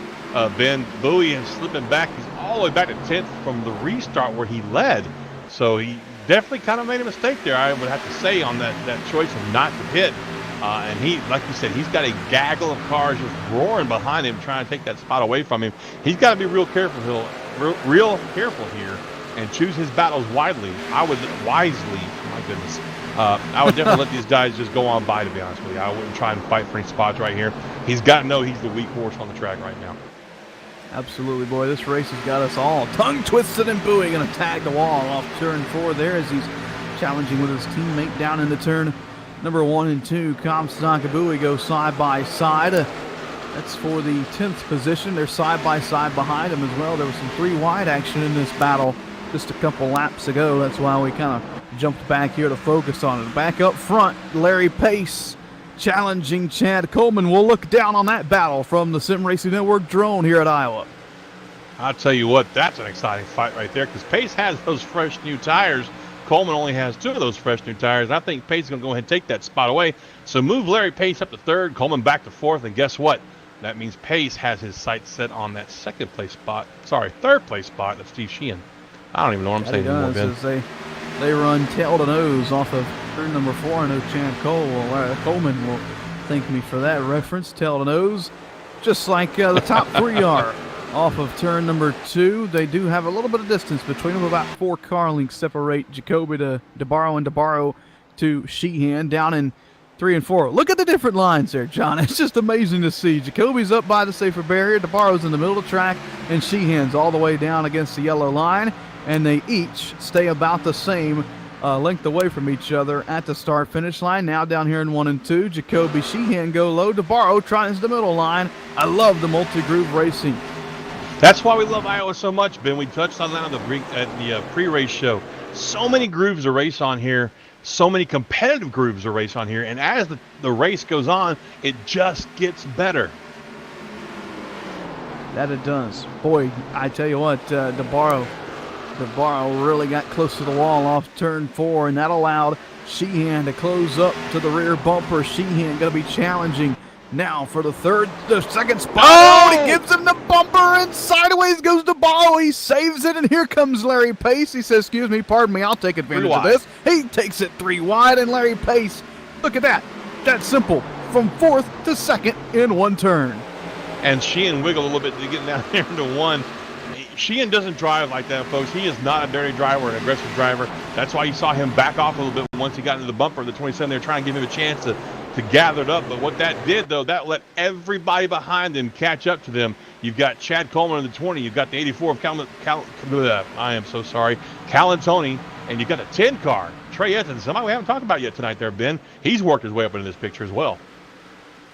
Ben Bowie is slipping back. He's all the way back to 10th from the restart where he led. So he definitely kind of made a mistake there, I would have to say, on that choice of not to pit. And he, like you said, he's got a gaggle of cars just roaring behind him, trying to take that spot away from him. He's got to be real careful here and choose his battles wisely. My goodness. I would definitely let these guys just go on by, to be honest with you. I wouldn't try and fight for any spots right here. He's got to know he's the weak horse on the track right now. Absolutely, boy. This race has got us all tongue twisted, and Bowie going to tag the wall off turn 4 there as he's challenging with his teammate down in the turn number 1 and 2. Comstock and Bowie go side by side. That's for the 10th position. They're side by side behind him as well. There was some 3 wide action in this battle just a couple laps ago. That's why we kind of jumped back here to focus on it. Back up front, Larry Pace challenging Chad Coleman. We'll look down on that battle from the Sim Racing Network drone here at Iowa. I'll tell you what, that's an exciting fight right there, because Pace has those fresh new tires. Coleman only has 2 of those fresh new tires. I think Pace is going to go ahead and take that spot away. So move Larry Pace up to 3rd, Coleman back to 4th, and guess what? That means Pace has his sights set on that 3rd place spot of Steve Sheehan. I don't even know what I'm saying anymore, Ben. They run tail to nose off of turn number 4. I know Chad Coleman will thank me for that reference. Tail to nose, just like the top 3 are off of turn number 2. They do have a little bit of distance between them. About 4 car lengths separate Jacoby to DeBarro and DeBarro to Sheehan down in 3 and 4. Look at the different lines there, John. It's just amazing to see. Jacoby's up by the safer barrier. DeBarro's in the middle of the track, and Sheehan's all the way down against the yellow line. And they each stay about the same length away from each other at the start-finish line. Now down here in 1 and 2, Jacoby, Sheehan go low. DeBarro tries the middle line. I love the multi-groove racing. That's why we love Iowa so much, Ben. We touched on that at the pre-race show. So many grooves to race on here. So many competitive grooves to race on here. And as the race goes on, it just gets better. That it does. Boy, I tell you what, DeBarro really got close to the wall off turn 4, and that allowed Sheehan to close up to the rear bumper. Sheehan going to be challenging now for the 2nd spot. Oh! He gives him the bumper, and sideways goes DeBarro. He saves it, and here comes Larry Pace. He says, excuse me, pardon me, I'll take advantage of this. He takes it 3 wide, and Larry Pace, look at that. That's simple. From 4th to 2nd in 1 turn. And Sheehan wiggled a little bit to get down there into 1. Sheehan doesn't drive like that, folks. He is not a dirty driver or an aggressive driver. That's why you saw him back off a little bit once he got into the bumper of the 27. They were trying to give him a chance to gather it up. But what that did, though, that let everybody behind him catch up to them. You've got Chad Coleman in the 20. You've got the 84 of Calantoni. And you got a 10 car, Trey Edson, somebody we haven't talked about yet tonight there, Ben. He's worked his way up into this picture as well.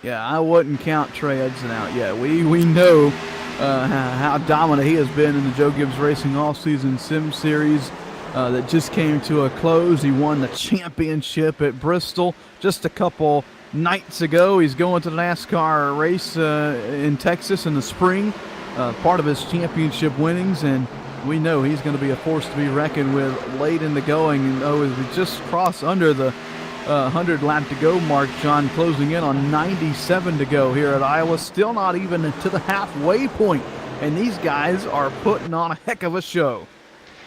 Yeah, I wouldn't count Trey Edson out yet. We know how dominant he has been in the Joe Gibbs Racing All-Season Sim Series that just came to a close. He won the championship at Bristol just a couple nights ago. He's going to the NASCAR race in Texas in the spring, part of his championship winnings, and we know he's going to be a force to be reckoned with late in the going. And as we just cross under the 100 lap to go mark, John, closing in on 97 to go here at Iowa, still not even to the halfway point, and these guys are putting on a heck of a show.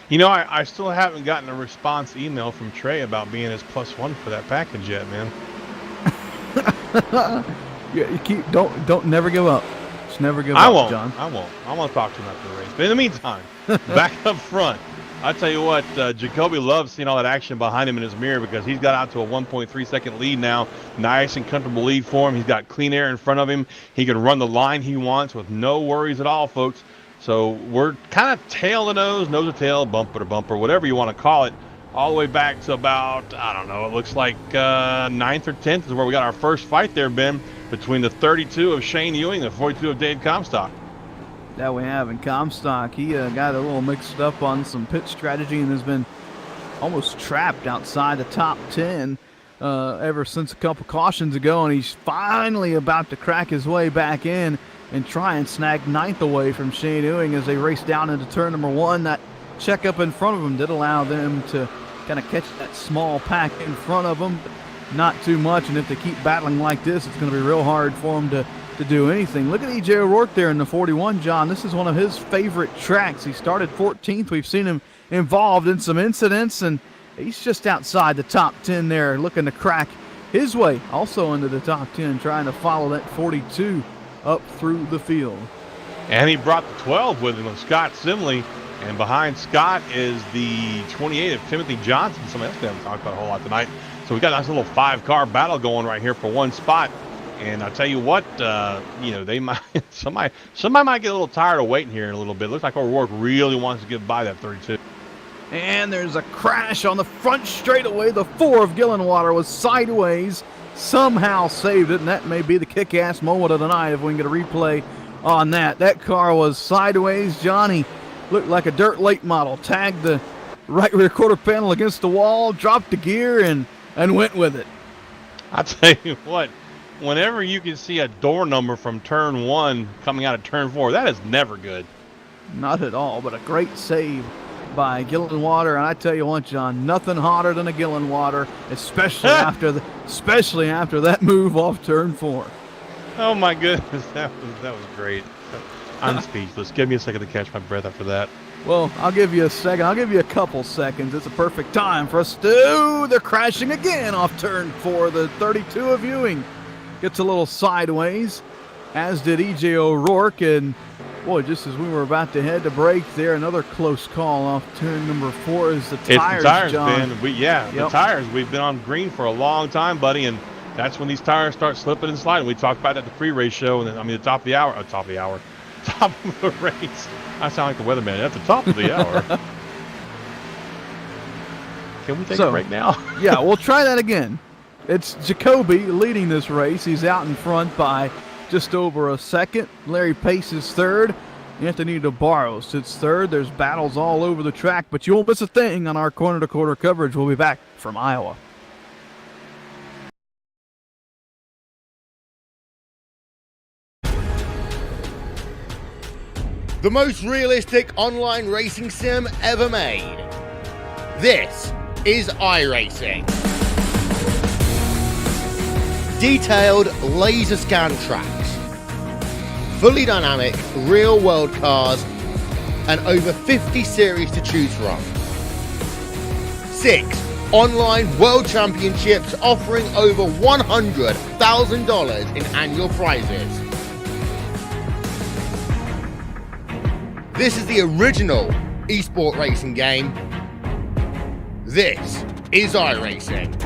You know, I still haven't gotten a response email from Trey about being his +1 for that package yet, man. Yeah, you don't never give up. Just never give I up, won't. John. I won't. I want to talk to him after the race. But in the meantime, back up front, I tell you what, Jacoby loves seeing all that action behind him in his mirror because he's got out to a 1.3 second lead now. Nice and comfortable lead for him. He's got clean air in front of him. He can run the line he wants with no worries at all, folks. So we're kind of tail to nose to tail, bumper to bumper, whatever you want to call it, all the way back to about, I don't know, it looks like 9th or 10th is where we got our first fight there, Ben, between the 32 of Shane Ewing and the 42 of Dave Comstock. That we have in Comstock. He got a little mixed up on some pit strategy and has been almost trapped outside the top 10 ever since a couple cautions ago, and he's finally about to crack his way back in and try and snag 9th away from Shane Ewing as they race down into turn number 1. That checkup in front of him did allow them to kind of catch that small pack in front of them, but not too much, and if they keep battling like this, it's going to be real hard for them to do anything. Look at E.J. O'Rourke there in the 41, John. This is one of his favorite tracks. He started 14th. We've seen him involved in some incidents, and he's just outside the top 10 there, looking to crack his way also into the top 10, trying to follow that 42 up through the field. And he brought the 12 with him of Scott Simley, and behind Scott is the 28 of Timothy Johnson, somebody else we haven't talked about a whole lot tonight. So we got a nice little 5-car battle going right here for one spot. And I'll tell you what, you know, they might somebody might get a little tired of waiting here in a little bit. Looks like O'Rourke really wants to get by that 32. And there's a crash on the front straightaway. The 4 of Gillenwater was sideways, somehow saved it, and that may be the kick-ass moment of the night if we can get a replay on that. That car was sideways. Johnny looked like a dirt late model, tagged the right rear quarter panel against the wall, dropped the gear, and went with it. I'll tell you what, whenever you can see a door number from turn 1 coming out of turn 4, that is never good. Not at all, but a great save by Gillenwater. And I tell you what, John, nothing hotter than a Gillenwater, especially after that move off turn 4. Oh my goodness, that was great. I'm speechless. Give me a second to catch my breath after that. Well, I'll give you a second. I'll give you a couple seconds. It's a perfect time for us to. They're crashing again off turn 4. The 32 of Ewing gets a little sideways, as did E.J. O'Rourke. And boy, just as we were about to head to break there, another close call off turn number 4 is the tires, It's the tires, John. Ben. The tires. We've been on green for a long time, buddy, and that's when these tires start slipping and sliding. We talked about it at the pre-race show, and then, the top of the race. I sound like the weatherman. At the top of the hour. Can we take a break now? Yeah, we'll try that again. It's Jacoby leading this race. He's out in front by just over a second. Larry Pace is third. Anthony DeBarros sits third. There's battles all over the track, but you won't miss a thing on our corner-to-corner coverage. We'll be back from Iowa. The most realistic online racing sim ever made. This is iRacing. Detailed laser scan tracks, fully dynamic real world cars, and over 50 series to choose from. 6 online world championships offering over $100,000 in annual prizes. This is the original esport racing game. This is iRacing.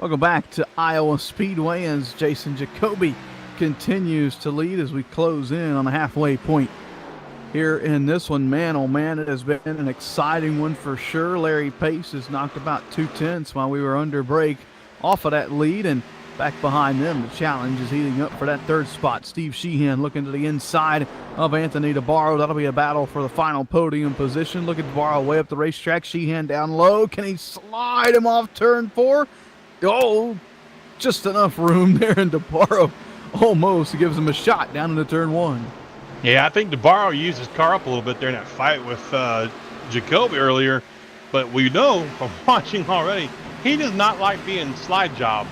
Welcome back to Iowa Speedway as Jason Jacoby continues to lead as we close in on the halfway point. Here in this one, man, oh man, it has been an exciting one for sure. Larry Pace has knocked about 2/10 while we were under break off of that lead, and back behind them, the challenge is heating up for that third spot. Steve Sheehan looking to the inside of Anthony DeBarro. That'll be a battle for the final podium position. Look at DeBarro way up the racetrack. Sheehan down low. Can he slide him off turn 4? Oh, just enough room there, and DeBarro almost gives him a shot down into turn 1. Yeah, I think DeBarro used his car up a little bit there in that fight with Jacoby earlier, but we know from watching already, he does not like being slide jobbed.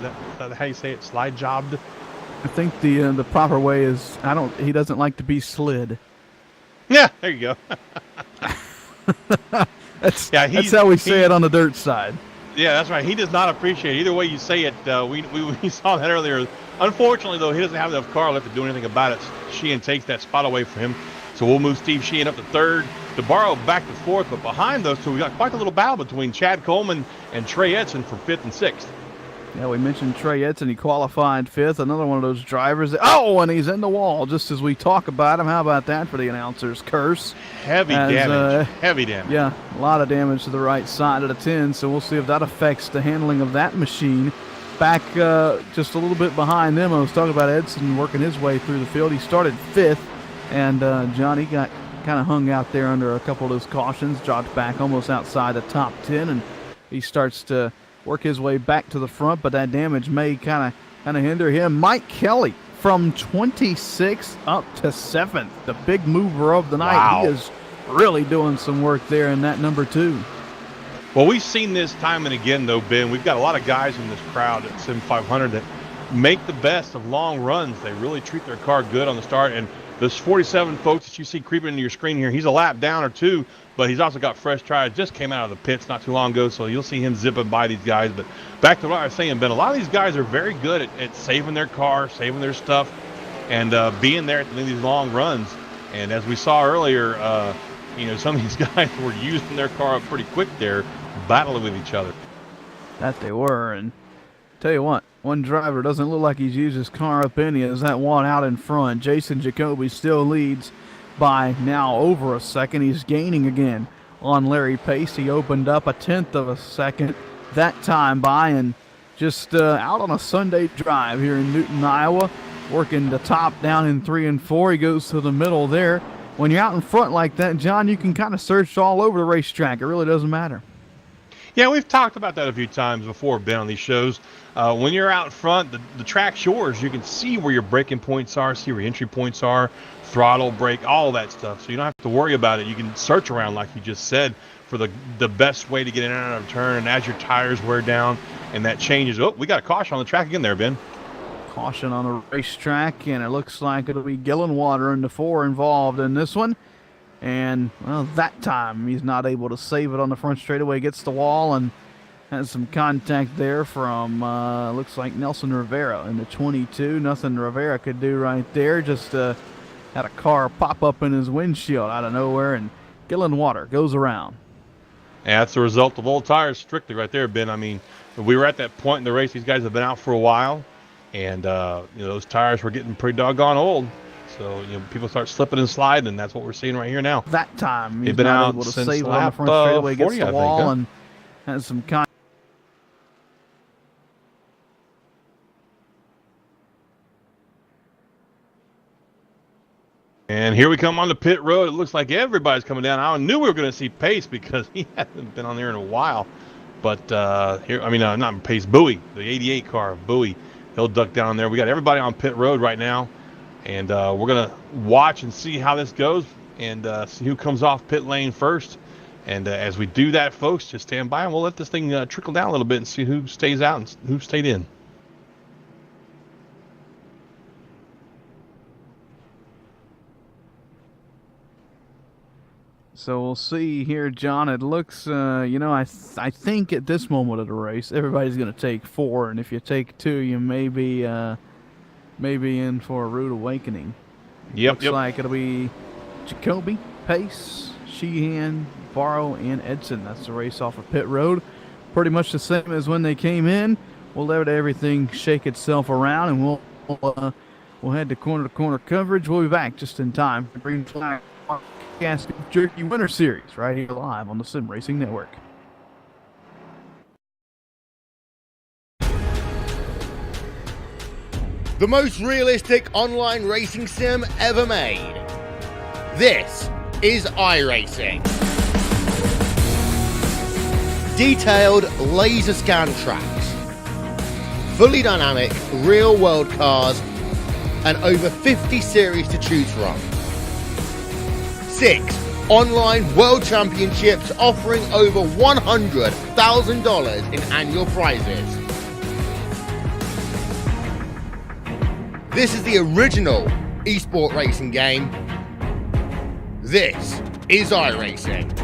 Is that how you say it? Slide jobbed? I think the proper way is he doesn't like to be slid. Yeah, there you go. That's how we say it on the dirt side. Yeah, that's right. He does not appreciate it. Either way you say it, we saw that earlier. Unfortunately, though, he doesn't have enough car left to do anything about it. Sheehan takes that spot away from him. So we'll move Steve Sheehan up to third, DeBarro back to fourth. But behind those two, we got quite a little battle between Chad Coleman and Trey Edson for fifth and sixth. Yeah, we mentioned Trey Edson. He qualified fifth. Another one of those drivers. Oh, and he's in the wall just as we talk about him. How about that for the announcer's curse? Heavy damage. Heavy damage. Yeah, a lot of damage to the right side of the 10. So we'll see if that affects the handling of that machine. Back just a little bit behind them. I was talking about Edson working his way through the field. He started fifth, and Johnny got kind of hung out there under a couple of those cautions, dropped back almost outside the top 10, and he starts to work his way back to the front, but that damage may kind of hinder him. Mike Kelly from 26th up to 7th, the big mover of the night. Wow. He is really doing some work there in that number 2. Well, we've seen this time and again, though, Ben. We've got a lot of guys in this crowd at Sim500 that make the best of long runs. They really treat their car good on the start, and this 47 folks that you see creeping into your screen here, he's a lap down or two, but he's also got fresh tires. Just came out of the pits not too long ago, so you'll see him zipping by these guys. But back to what I was saying, Ben, a lot of these guys are very good at saving their car, saving their stuff, and being there at the end of these long runs. And as we saw earlier, some of these guys were using their car up pretty quick there, battling with each other. That they were, and tell you what, one driver doesn't look like he's used his car up any. Is that one out in front? Jason Jacoby still leads by now over a second. He's gaining again on Larry Pace. He opened up 1/10 of a second that time by, and just out on a Sunday drive here in Newton, Iowa, working the top down in 3 and 4. He goes to the middle there. When you're out in front like that, John, you can kind of search all over the racetrack. It really doesn't matter. Yeah, we've talked about that a few times before, Ben, on these shows. When you're out front, the track's yours. You can see where your braking points are, see where your entry points are, throttle, brake, all that stuff. So you don't have to worry about it. You can search around, like you just said, for the best way to get in and out of a turn. And as your tires wear down and that changes, we got a caution on the track again there, Ben. Caution on the racetrack, and it looks like it'll be Gillenwater and the 4 involved in this one. And, well, that time he's not able to save it on the front straightaway. Gets the wall and has some contact there from, looks like Nelson Rivera in the 22. Nothing Rivera could do right there. Just had a car pop up in his windshield out of nowhere, and Gillenwater goes around. Yeah, that's the result of old tires strictly right there, Ben. I mean, we were at that point in the race. These guys have been out for a while, and, those tires were getting pretty doggone old. So, people start slipping and sliding, and that's what we're seeing right here now. That time he's been not out able to since save it on the lap, front straightaway. 40, Gets the wall and has some contact. And here we come on the pit road. It looks like everybody's coming down. I knew we were going to see Pace because he hasn't been on there in a while. But not Pace, Bowie, the 88 car of Bowie. He'll duck down there. We got everybody on pit road right now. And we're going to watch and see how this goes and see who comes off pit lane first. And as we do that, folks, just stand by and we'll let this thing trickle down a little bit and see who stays out and who stayed in. So we'll see here, John. It looks, I think at this moment of the race, everybody's going to take 4, and if you take 2, you may be in for a rude awakening. Looks like it'll be Jacoby, Pace, Sheehan, Barrow, and Edson. That's the race off of pit road. pretty much the same as when they came in. We'll let everything shake itself around, and we'll head to corner-to-corner coverage. We'll be back just in time for Green Flag Kickass Jerky Winter Series right here live on the Sim Racing Network. The most realistic online racing sim ever made. This is iRacing. Detailed laser scan tracks, fully dynamic real world cars, and over 50 series to choose from. 6 online world championships offering over $100,000 in annual prizes. This is the original esport racing game. This is iRacing.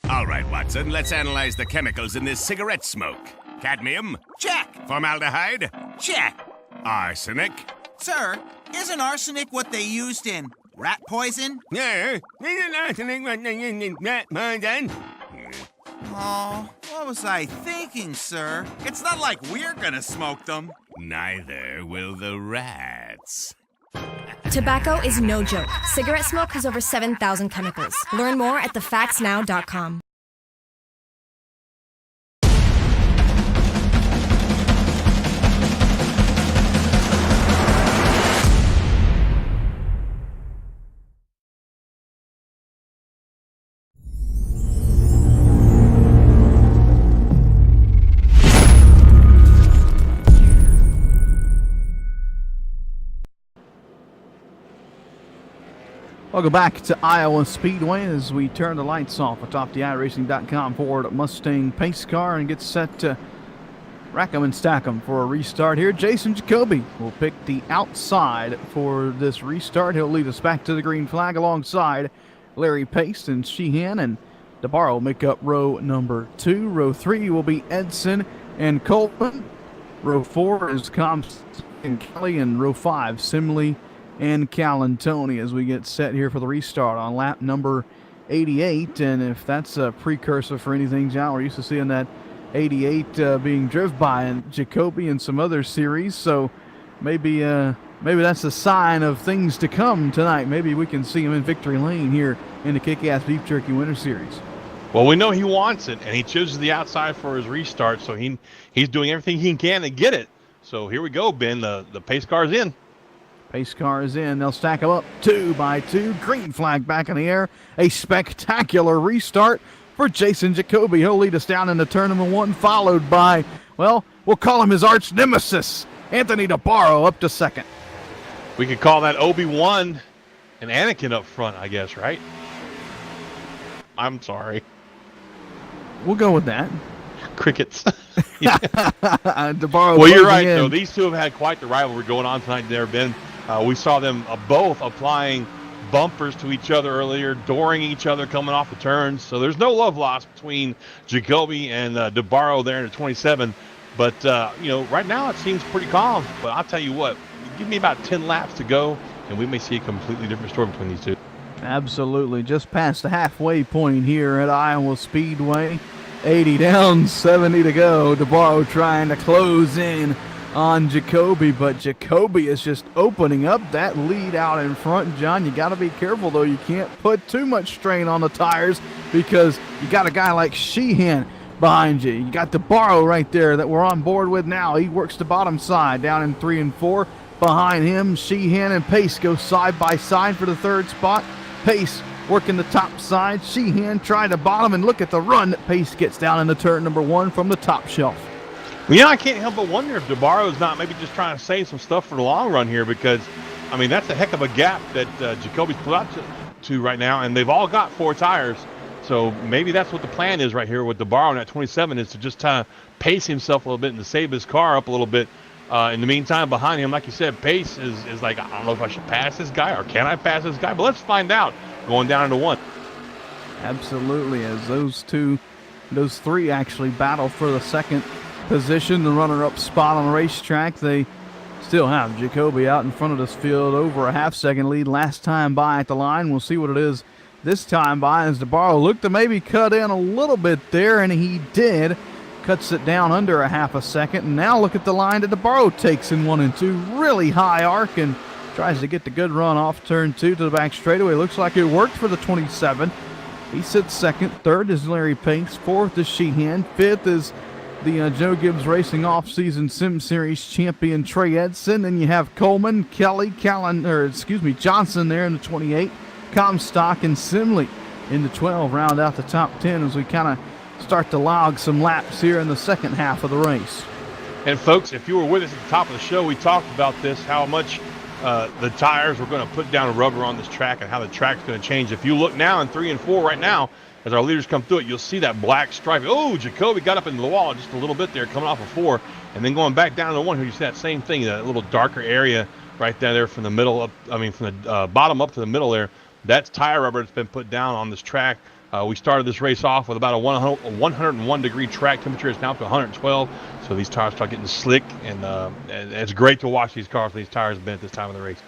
All right, Watson, let's analyze the chemicals in this cigarette smoke. Cadmium? Check. Formaldehyde? Check. Arsenic? Sir, isn't arsenic what they used in rat poison? Yeah, isn't arsenic what they use in rat poison? Oh, what was I thinking, sir? It's not like we're gonna smoke them. Neither will the rats. Tobacco is no joke. Cigarette smoke has over 7,000 chemicals. Learn more at thefactsnow.com. Welcome back to Iowa Speedway as we turn the lights off atop the iRacing.com Ford Mustang pace car and get set to rack 'em and stack 'em for a restart here. Jason Jacoby will pick the outside for this restart. He'll lead us back to the green flag alongside Larry Pace and Sheehan, and DeBarro will make up row number 2. Row 3 will be Edson and Coleman. Row 4 is Combs and Kelly, and row 5, Simley and Calantoni as we get set here for the restart on lap number 88. And if that's a precursor for anything, John, we're used to seeing that 88 being driven by Jacoby and some other series, so maybe that's a sign of things to come tonight. Maybe we can see him in victory lane here in the Kickass Beef Jerky Winter Series. Well, we know he wants it, and he chooses the outside for his restart, so he's doing everything he can to get it. So here we go, Ben. The pace car's in. Pace car is in. They'll stack them up 2 by 2. Green flag back in the air. A spectacular restart for Jason Jacoby. He'll lead us down into turn number 1, followed by, well, we'll call him his arch nemesis, Anthony DeBarro, up to second. We could call that Obi-Wan and Anakin up front, I guess, right? I'm sorry. We'll go with that. Crickets. DeBarro. Well, you're right, though. These two have had quite the rivalry going on tonight there, Ben. We saw them both applying bumpers to each other earlier, dooring each other coming off the turns. So there's no love lost between Jacoby and DeBarro there in the 27. But, right now it seems pretty calm. But I'll tell you what, give me about 10 laps to go, and we may see a completely different story between these two. Absolutely. Just past the halfway point here at Iowa Speedway. 80 down, 70 to go. DeBarro trying to close in on Jacoby, but Jacoby is just opening up that lead out in front. John, you got to be careful, though. You can't put too much strain on the tires because you got a guy like Sheehan behind you. You got DeBarro right there that we're on board with now. He works the bottom side down in 3 and 4. Behind him, Sheehan and Pace go side by side for the 3rd spot. Pace working the top side. Sheehan trying to bottom, and look at the run that Pace gets down into turn number 1 from the top shelf. Yeah, I can't help but wonder if DeBarro's not maybe just trying to save some stuff for the long run here, because, I mean, that's a heck of a gap that Jacoby's put out to right now, and they've all got 4 tires. So maybe that's what the plan is right here with DeBarro in that 27, is to just kind of pace himself a little bit and to save his car up a little bit. In the meantime, behind him, like you said, pace is like, I don't know if I should pass this guy or can I pass this guy, but let's find out going down into 1. Absolutely, as those 3 actually battle for the second position, the runner-up spot on the racetrack. They still have Jacoby out in front of this field, over a half-second lead last time by at the line. We'll see what it is this time by, as DeBarro looked to maybe cut in a little bit there, and he did. Cuts it down under a half a second, and now look at the line that DeBarro takes in 1 and 2. Really high arc, and tries to get the good run off turn 2 to the back straightaway. Looks like it worked for the 27. He sits second. Third is Larry Pace. Fourth is Sheehan. Fifth is the Joe Gibbs Racing off-season Sim Series champion Trey Edson. Then you have Coleman, Kelly, Johnson there in the 28. Comstock and Simley in the 12 round out the top 10 as we kind of start to log some laps here in the second half of the race. And folks, if you were with us at the top of the show, we talked about this, how much the tires were going to put down rubber on this track and how the track's going to change. If you look now in 3 and 4 right now, as our leaders come through it, you'll see that black stripe. Oh, Jacoby got up into the wall just a little bit there, coming off of 4, and then going back down to 1 here, you see that same thing, that little darker area right there from the middle up, from the bottom up to the middle there. That's tire rubber that's been put down on this track. We started this race off with about a 101 degree track temperature. It's now up to 112. So these tires start getting slick, and it's great to watch these cars with these tires been at this time of the race.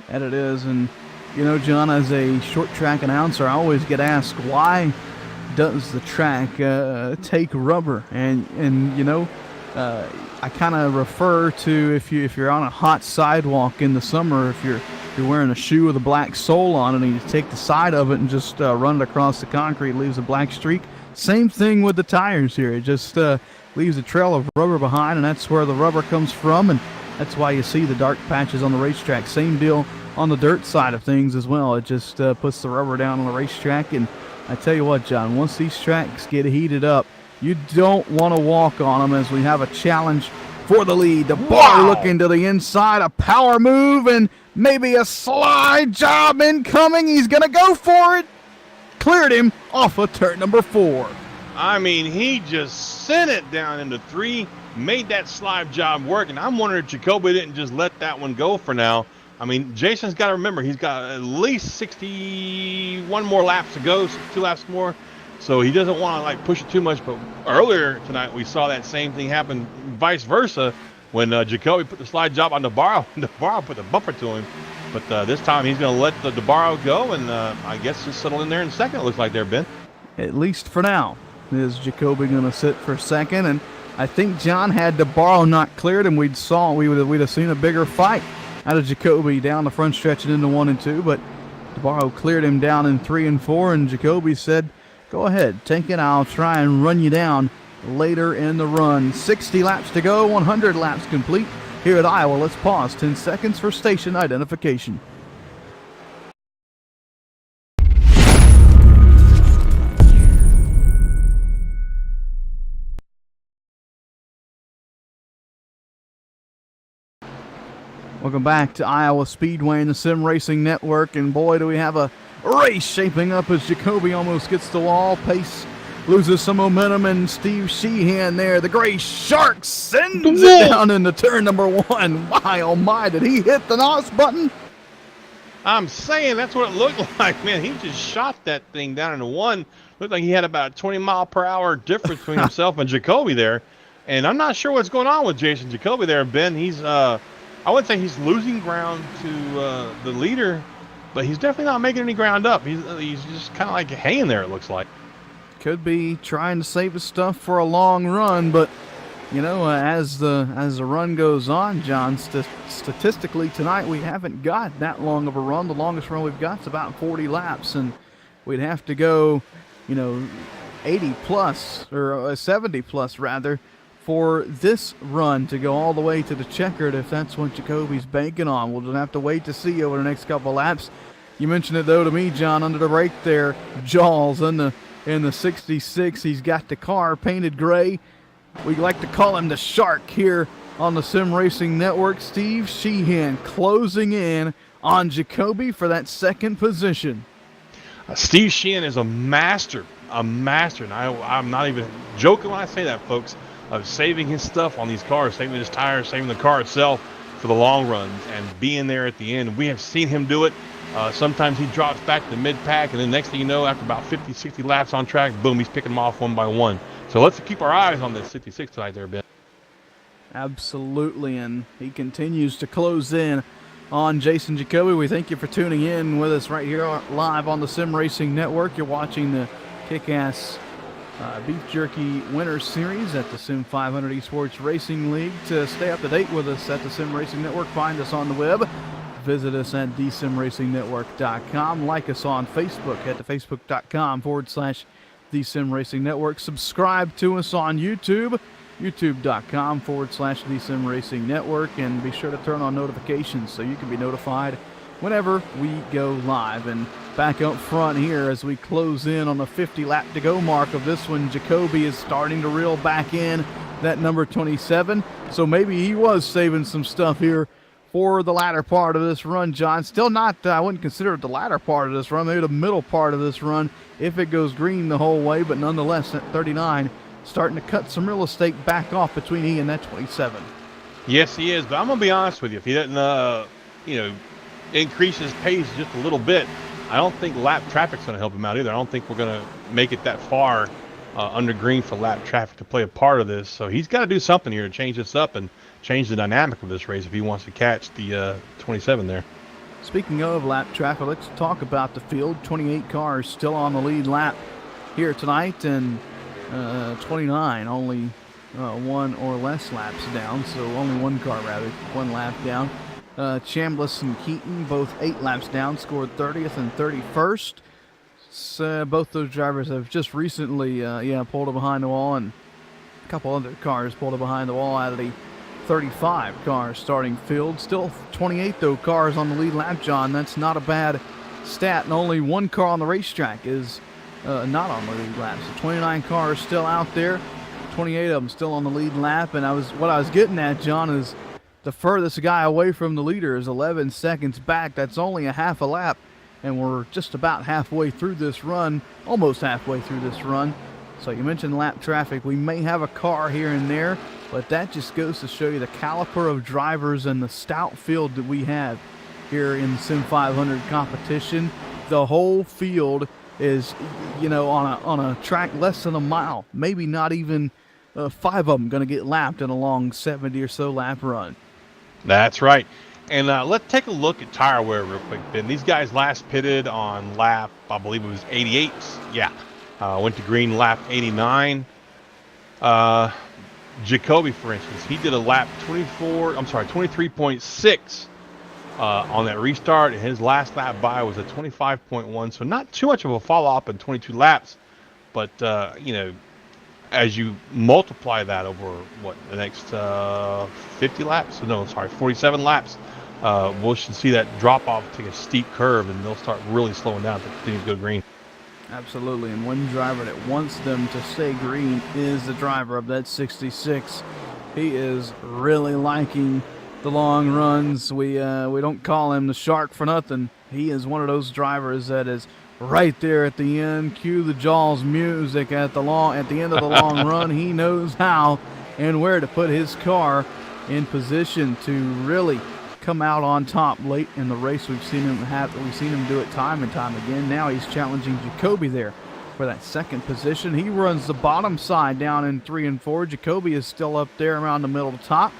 And it is. And, you know, John, as a short track announcer, I always get asked, why does the track take rubber? And you know, I kind of refer to if you're on a hot sidewalk in the summer, if you're wearing a shoe with a black sole on it and you take the side of it and just run it across the concrete, it leaves a black streak. Same thing with the tires here. It just leaves a trail of rubber behind, and that's where the rubber comes from, and that's why you see the dark patches on the racetrack. Same deal on the dirt side of things as well. It just puts the rubber down on the racetrack. And I tell you what, John, once these tracks get heated up, you don't want to walk on them, as we have a challenge for the lead. The bar looking to the inside, a power move, and maybe a slide job incoming. He's going to go for it. Cleared him off of turn number 4. I mean, he just sent it down into 3, made that slide job work, and I'm wondering if Jacoby didn't just let that one go for now. I mean, Jason's got to remember, he's got at least 61 more laps to go, 62 laps more, so he doesn't want to, like, push it too much. But earlier tonight, we saw that same thing happen vice versa when Jacoby put the slide job on DeBarro, and DeBarro put the bumper to him. But this time, he's going to let the DeBarro go, and I guess just settle in there in second, it looks like there, Ben. At least for now, is Jacoby going to sit for second. And I think, John, had DeBarro not cleared him, we'd have seen a bigger fight out of Jacoby down the front stretch and into 1 and 2. But DeBarro cleared him down in 3 and 4, and Jacoby said, go ahead, take it, I'll try and run you down later in the run. 60 laps to go, 100 laps complete here at Iowa. Let's pause 10 seconds for station identification. Welcome back to Iowa Speedway and the Sim Racing Network, and boy, do we have a race shaping up as Jacoby almost gets the wall. Pace loses some momentum, and Steve Sheehan there, the Gray Shark, sends it down into turn number 1. My, oh my, did he hit the NOS button? I'm saying that's what it looked like, man. He just shot that thing down into 1. Looked like he had about a 20-mile-per-hour difference between himself and Jacoby there. And I'm not sure what's going on with Jason Jacoby there, Ben. He's I wouldn't say he's losing ground to the leader, but he's definitely not making any ground up. He's just kind of like hanging there, it looks like. Could be trying to save his stuff for a long run, but you know, as the run goes on, John, statistically tonight we haven't got that long of a run. The longest run we've got is about 40 laps, and we'd have to go, you know, 80 plus or 70 plus rather, for this run to go all the way to the checkered, if that's what Jacoby's banking on. We'll just have to wait to see over the next couple of laps. You mentioned it though to me, John, under the brake there, Jaws in the 66. He's got the car painted gray. We like to call him the Shark here on the Sim Racing Network. Steve Sheehan closing in on Jacoby for that second position. Steve Sheehan is a master, and I'm not even joking when I say that, folks, of saving his stuff on these cars, saving his tires, saving the car itself for the long runs, and being there at the end. We have seen him do it. Sometimes he drops back to the mid-pack, and then next thing you know, after about 50, 60 laps on track, boom, he's picking them off one by one. So let's keep our eyes on this 66 tonight there, Ben. Absolutely, and he continues to close in on Jason Jacoby. We thank you for tuning in with us right here live on the Sim Racing Network. You're watching the Kickass Beef Jerky Winter Series at the Sim500 Esports Racing League. To stay up to date with us at the Sim Racing Network, find us on the web. Visit us at thesimracingnetwork.com. Like us on Facebook at facebook.com/The Sim Racing Network. Subscribe to us on YouTube, youtube.com/The Sim Racing Network. And be sure to turn on notifications so you can be notified whenever we go live. And back up front here as we close in on the 50 lap to go mark of this one, Jacoby is starting to reel back in that number 27. So maybe he was saving some stuff here for the latter part of this run, John. Still not, I wouldn't consider it the latter part of this run, maybe the middle part of this run if it goes green the whole way, but nonetheless at 39, starting to cut some real estate back off between he and that 27. Yes, he is, but I'm going to be honest with you. If he doesn't, increase his pace just a little bit, I don't think lap traffic's going to help him out either. I don't think we're going to make it that far under green for lap traffic to play a part of this. So he's got to do something here to change this up and change the dynamic of this race if he wants to catch the 27 there. Speaking of lap traffic, let's talk about the field. 28 cars still on the lead lap here tonight, and 29 only one or less laps down, so only one car rather, one lap down. Chambliss and Keaton, both 8 laps down, scored 30th and 31st. So both those drivers have just recently pulled it behind the wall, and a couple other cars pulled it behind the wall out of the 35 cars starting field. Still 28 though cars on the lead lap, John. That's not a bad stat, and only one car on the racetrack is not on the lead lap. So 29 cars still out there, 28 of them still on the lead lap. And what I was getting at, John, is the furthest guy away from the leader is 11 seconds back. That's only a half a lap, and we're just about halfway through this run, almost halfway through this run. So you mentioned lap traffic. We may have a car here and there, but that just goes to show you the caliber of drivers and the stout field that we have here in Sim500 competition. The whole field is, on a track less than a mile, maybe not even 5 of them going to get lapped in a long 70 or so lap run. That's right. And let's take a look at tire wear real quick, Ben. These guys last pitted on lap, I believe it was 88. Yeah. Went to green lap 89. Jacoby, for instance, he did a lap 23.6 on that restart, and his last lap by was a 25.1. So not too much of a fall off in 22 laps, but as you multiply that over the next 50 laps? No, sorry, 47 laps. We should see that drop off take a steep curve, and they'll start really slowing down if they continue to go green. Absolutely, and one driver that wants them to stay green is the driver of that 66. He is really liking the long runs. We don't call him the Shark for nothing. He is one of those drivers that is right there at the end. Cue the Jaws music at the end of the long run. He knows how and where to put his car in position to really come out on top late in the race. We've seen him do it time and time again. Now he's challenging Jacoby there for that second position. He runs the bottom side down in 3 and 4. Jacoby is still up there around the middle to top,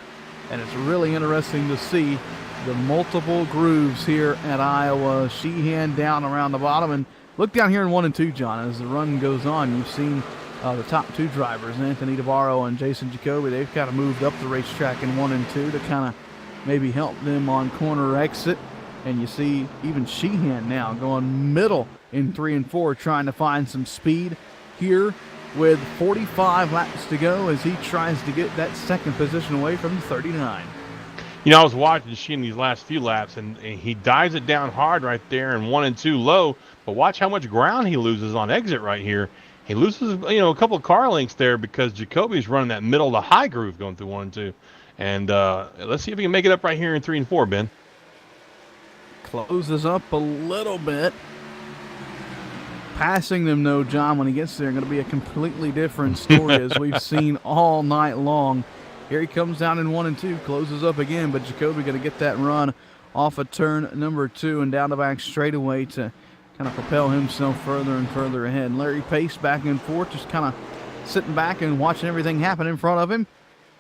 and it's really interesting to see the multiple grooves here at Iowa. Sheehan down around the bottom, and look down here in 1 and 2, John. As the run goes on, you've seen the top 2 drivers, Anthony DeBarro and Jason Jacoby. They've kind of moved up the racetrack in 1 and 2 to kind of maybe help them on corner exit. And you see even Sheehan now going middle in 3 and 4, trying to find some speed here with 45 laps to go as he tries to get that second position away from 39. I was watching Sheehan these last few laps, and he dives it down hard right there in 1 and 2 low, but watch how much ground he loses on exit right here. He loses, a couple of car lengths there because Jacoby's running that middle to high groove going through 1 and 2. And let's see if he can make it up right here in 3 and 4, Ben. Closes up a little bit. Passing them, though, John, when he gets there, going to be a completely different story as we've seen all night long. Here he comes down in 1 and 2, closes up again, but Jacoby going to get that run off of turn number 2 and down the back straightaway to kind of propel himself further and further ahead. Larry Pace back and forth, just kind of sitting back and watching everything happen in front of him.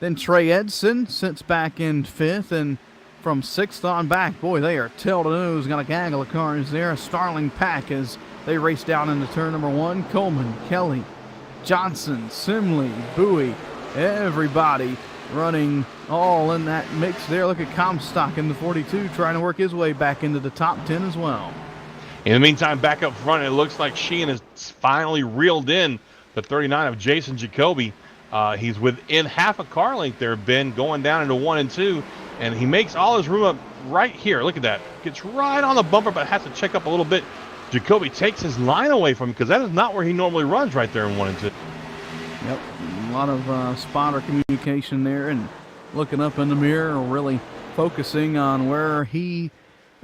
Then Trey Edson sits back in 5th, and from 6th on back, boy, they are tail to nose, got a gaggle of cars there. A Starling pack as they race down into turn number 1. Coleman, Kelly, Johnson, Simley, Bowie, everybody running all in that mix there. Look at Comstock in the 42 trying to work his way back into the top 10 as well. In the meantime, back up front, it looks like Sheehan has finally reeled in the 39 of Jason Jacoby. He's within half a car length there, Ben, going down into 1 and 2, and he makes all his room up right here. Look at that. Gets right on the bumper, but has to check up a little bit. Jacoby takes his line away from him because that is not where he normally runs right there in 1 and 2. Yep, a lot of spotter communication there and looking up in the mirror, really focusing on where he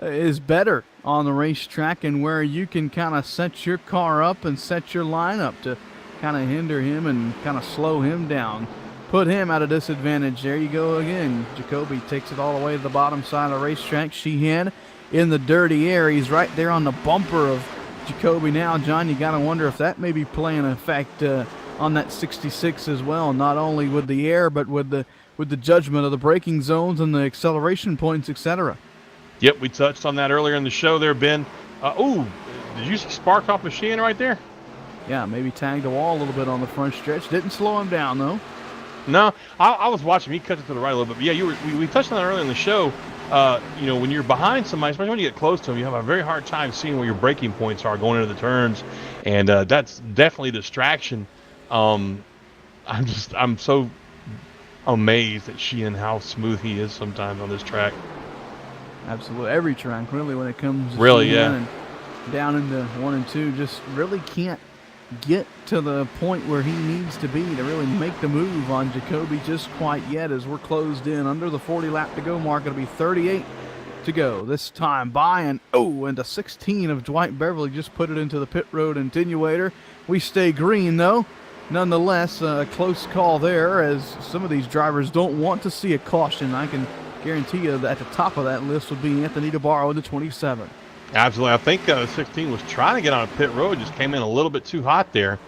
is better on the racetrack and where you can kind of set your car up and set your line up to kind of hinder him and kind of slow him down. Put him at a disadvantage. There you go again. Jacoby takes it all the way to the bottom side of the racetrack. Sheehan in the dirty air. He's right there on the bumper of Jacoby now. John, you got to wonder if that may be playing an effect on that 66 as well, not only with the air but with the judgment of the braking zones and the acceleration points, etc. Yep, we touched on that earlier in the show there, Ben. Did you see spark off machine right there? Yeah, maybe tagged the wall a little bit on the front stretch. Didn't slow him down, though. No, I was watching. He cut it to the right a little bit. But yeah, we touched on that earlier in the show. When you're behind somebody, especially when you get close to them, you have a very hard time seeing where your braking points are going into the turns, and that's definitely a distraction. I'm so amazed at Sheehan how smooth he is sometimes on this track. Absolutely, every track really when it comes to really, Sheehan yeah. And down into 1 and 2, just really can't get to the point where he needs to be to really make the move on Jacoby just quite yet, as we're closed in under the 40 lap to go mark. It'll be 38 to go this time by, and into 16 of Dwight Beverly just put it into the pit road attenuator. We stay green though. Nonetheless, a close call there, as some of these drivers don't want to see a caution. I can guarantee you that at the top of that list would be Anthony DeBarro in the 27. Absolutely. I think 16 was trying to get on a pit road, just came in a little bit too hot there.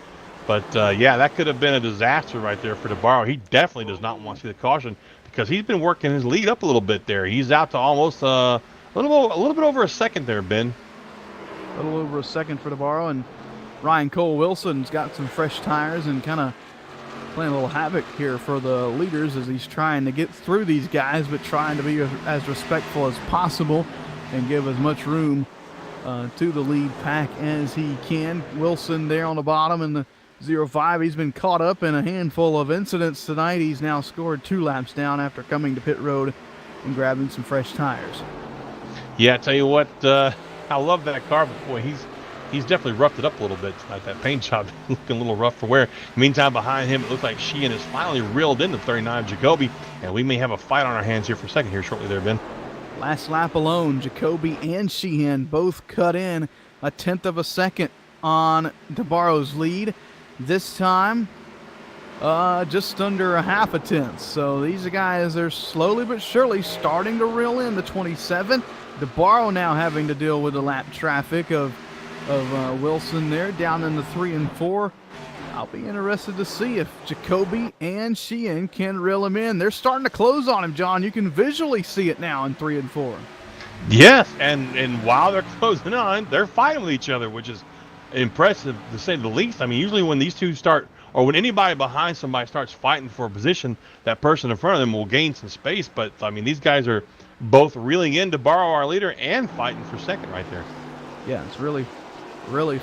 But, yeah, that could have been a disaster right there for DeBarro. He definitely does not want to see the caution because he's been working his lead up a little bit there. He's out to almost a little bit over a second there, Ben. A little over a second for DeBarro, and Ryan Cole Wilson's got some fresh tires and kind of playing a little havoc here for the leaders as he's trying to get through these guys, but trying to be as respectful as possible and give as much room to the lead pack as he can. Wilson there on the bottom in the 0-5. He's been caught up in a handful of incidents tonight. He's now scored 2 laps down after coming to pit road and grabbing some fresh tires. Yeah, I tell you what, I love that car, but boy, he's definitely roughed it up a little bit tonight. That paint job looking a little rough for wear. Meantime, behind him, it looks like Sheehan has finally reeled in the 39 Jacoby, and we may have a fight on our hands here for a second here shortly there, Ben. Last lap alone, Jacoby and Sheehan both cut in a 1/10 of a second on DeBarro's lead. This time, just under a 1/2 a tenth. So these guys are slowly but surely starting to reel in the 27. DeBarro now having to deal with the lap traffic of Wilson there down in the 3 and 4. I'll be interested to see if Jacoby and Sheehan can reel him in. They're starting to close on him, John. You can visually see it now in 3 and 4. Yes, and while they're closing on, they're fighting with each other, which is impressive to say the least. I mean, usually when these two start, or when anybody behind somebody starts fighting for a position, that person in front of them will gain some space. But, I mean, these guys are both reeling in to borrow our leader and fighting for second right there. Yeah, it's really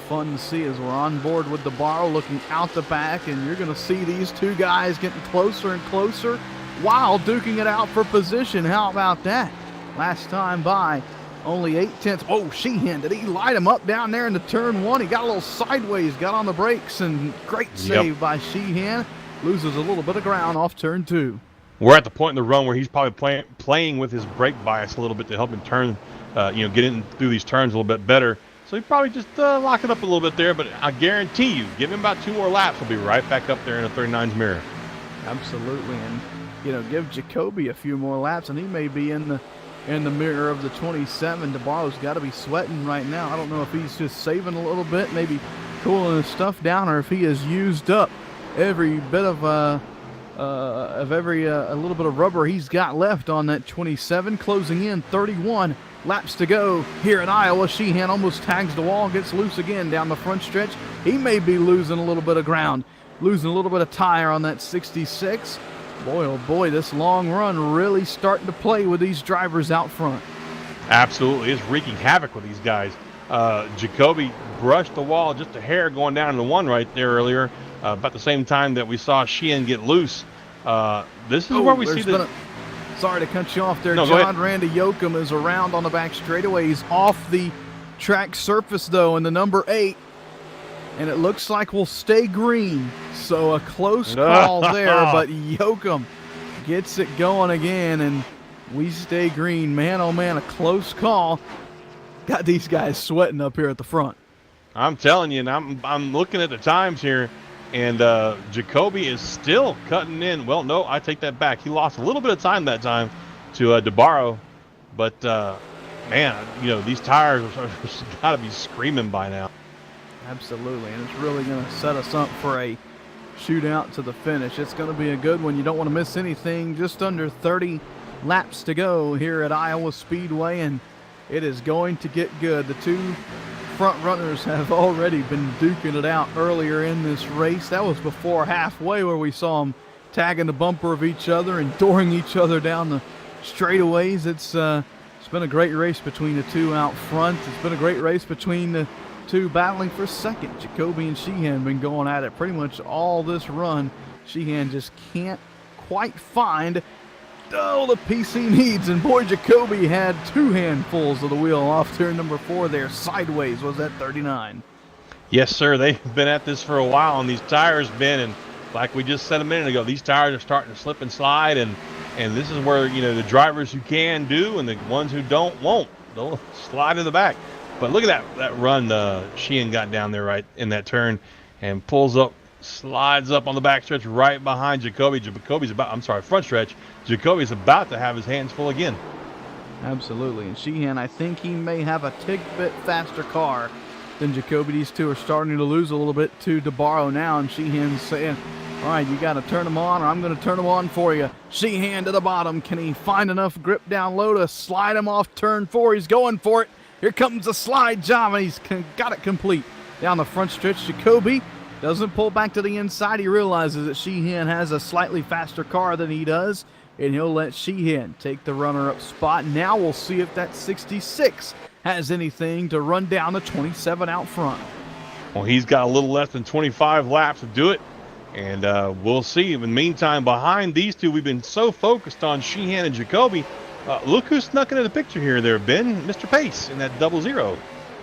fun to see as we're on board with DeBarro looking out the back, and you're going to see these two guys getting closer and closer while duking it out for position. How about that? Last time by, Only 0.8. Oh, Sheehan, did he light him up down there in the turn one? He got a little sideways, got on the brakes, and great save by Sheehan. Loses a little bit of ground off turn two. We're at the point in the run where he's probably playing with his brake bias a little bit to help him turn, get in through these turns a little bit better. So he probably just lock it up a little bit there, but I guarantee you, give him about 2 more laps, we'll be right back up there in a 39's mirror. Absolutely, and give Jacoby a few more laps, and he may be in the mirror of the 27. DeBarro's got to be sweating right now. I don't know if he's just saving a little bit, maybe cooling his stuff down, or if he has used up every bit of a little bit of rubber he's got left on that 27. Closing in 31 laps to go here at Iowa. Sheehan almost tags the wall, gets loose again down the front stretch. He may be losing a little bit of ground, losing a little bit of tire on that 66. Boy, oh boy, this long run really starting to play with these drivers out front. Absolutely, it's wreaking havoc with these guys. Jacoby brushed the wall just a hair going down to the one right there earlier, about the same time that we saw Sheehan get loose. This is where we see the... Sorry to cut you off there, No, John. Randy Yoakum is around on the back straightaway. He's off the track surface, though, in the number 8. And it looks like we'll stay green. So a close call there, but Yoakum gets it going again, and we stay green. Man, oh man, a close call. Got these guys sweating up here at the front. I'm telling you, and I'm looking at the times here, and Jacoby is still cutting in. Well, no, I take that back. He lost a little bit of time that time to DeBarro, but man, these tires are got to be screaming by now. Absolutely, and it's really going to set us up for a shootout to the finish. It's going to be a good one. You don't want to miss anything. Just under 30 laps to go here at Iowa Speedway, and it is going to get good. The two front runners have already been duking it out earlier in this race. That was before halfway, where we saw them tagging the bumper of each other and dooring each other down the straightaways. It's been a great race between the two out front. It's been a great race between the two battling for second. Jacoby and Sheehan have been going at it pretty much all this run. Sheehan just can't quite find the piece he needs, and boy, Jacoby had 2 handfuls of the wheel off turn number 4 there. Sideways was at 39. Yes, sir. They've been at this for a while, and these tires been, and like we just said a minute ago, these tires are starting to slip and slide, and this is where the drivers who can do and the ones who won't. They'll slide in the back. But look at that run Sheehan got down there right in that turn, and pulls up, slides up on the back stretch right behind Jacoby. Front stretch. Jacoby's about to have his hands full again. Absolutely. And Sheehan, I think he may have a tick bit faster car than Jacoby. These two are starting to lose a little bit to DeBarro now, and Sheehan's saying, all right, you got to turn them on, or I'm going to turn them on for you. Sheehan to the bottom. Can he find enough grip down low to slide him off turn 4? He's going for it. Here comes the slide job, and he's got it complete down the front stretch. Jacoby doesn't pull back to the inside. He realizes that Sheehan has a slightly faster car than he does, and he'll let Sheehan take the runner-up spot. Now we'll see if that 66 has anything to run down the 27 out front. Well, he's got a little less than 25 laps to do it, and we'll see. In the meantime, behind these two, we've been so focused on Sheehan and Jacoby. Look who snuck into the picture here there, Ben. Mr. Pace in that 00.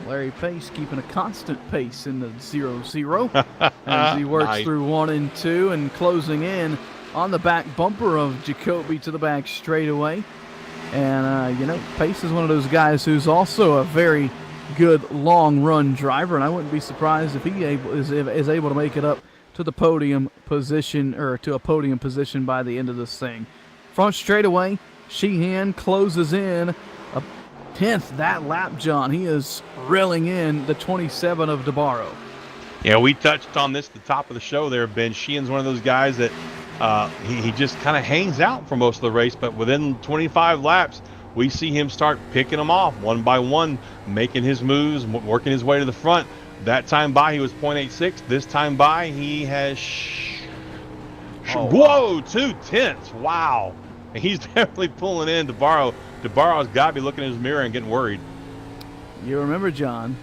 Larry Pace keeping a constant pace in the 0-0 as he works through 1 and 2 and closing in on the back bumper of Jacoby to the back straightaway. And, Pace is one of those guys who's also a very good long-run driver, and I wouldn't be surprised if he is able to make it up to the podium position, or to a podium position by the end of this thing. Front straightaway, Sheehan closes in a 10th that lap, John. He is reeling in the 27 of DeBarro. Yeah, we touched on this at the top of the show there, Ben. Sheehan's one of those guys that he just kind of hangs out for most of the race, but within 25 laps, we see him start picking them off one by one, making his moves, working his way to the front. That time by, he was 0.86. This time by, he has... Whoa, 2/10. Wow. And he's definitely pulling in DeBarro. DeBarro's got to be looking in his mirror and getting worried. You remember, John,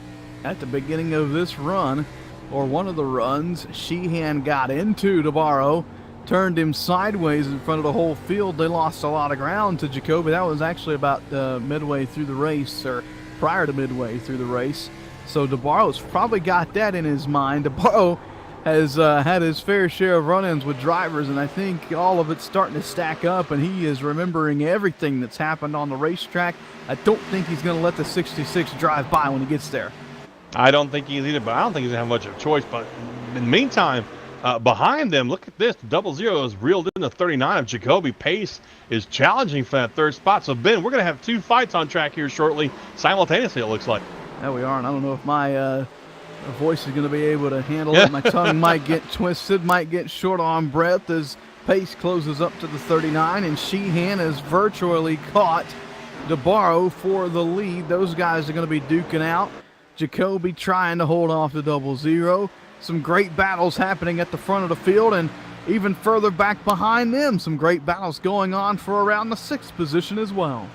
at the beginning of this run, or one of the runs, Sheehan got into DeBarro, turned him sideways in front of the whole field. They lost a lot of ground to Jacoby. That was actually about midway through the race, or prior to midway through the race. So DeBarro's probably got that in his mind. DeBarro has had his fair share of run-ins with drivers, and I think all of it's starting to stack up, and he is remembering everything that's happened on the racetrack. I don't think he's going to let the 66 drive by when he gets there. I don't think he is either, but I don't think he's going to have much of a choice. But in the meantime, behind them, look at this. The 00 is reeled in the 39 of Jacoby. Pace is challenging for that third spot. So, Ben, we're going to have two fights on track here shortly, simultaneously, it looks like. There we are, and I don't know if my voice is going to be able to handle it. My tongue might get twisted, might get short on breath as Pace closes up to the 39, and Sheehan has virtually caught DeBarro for the lead. Those guys are going to be duking out. Jacoby trying to hold off the 00. Some great battles happening at the front of the field, and even further back behind them, some great battles going on for around the 6th position as well.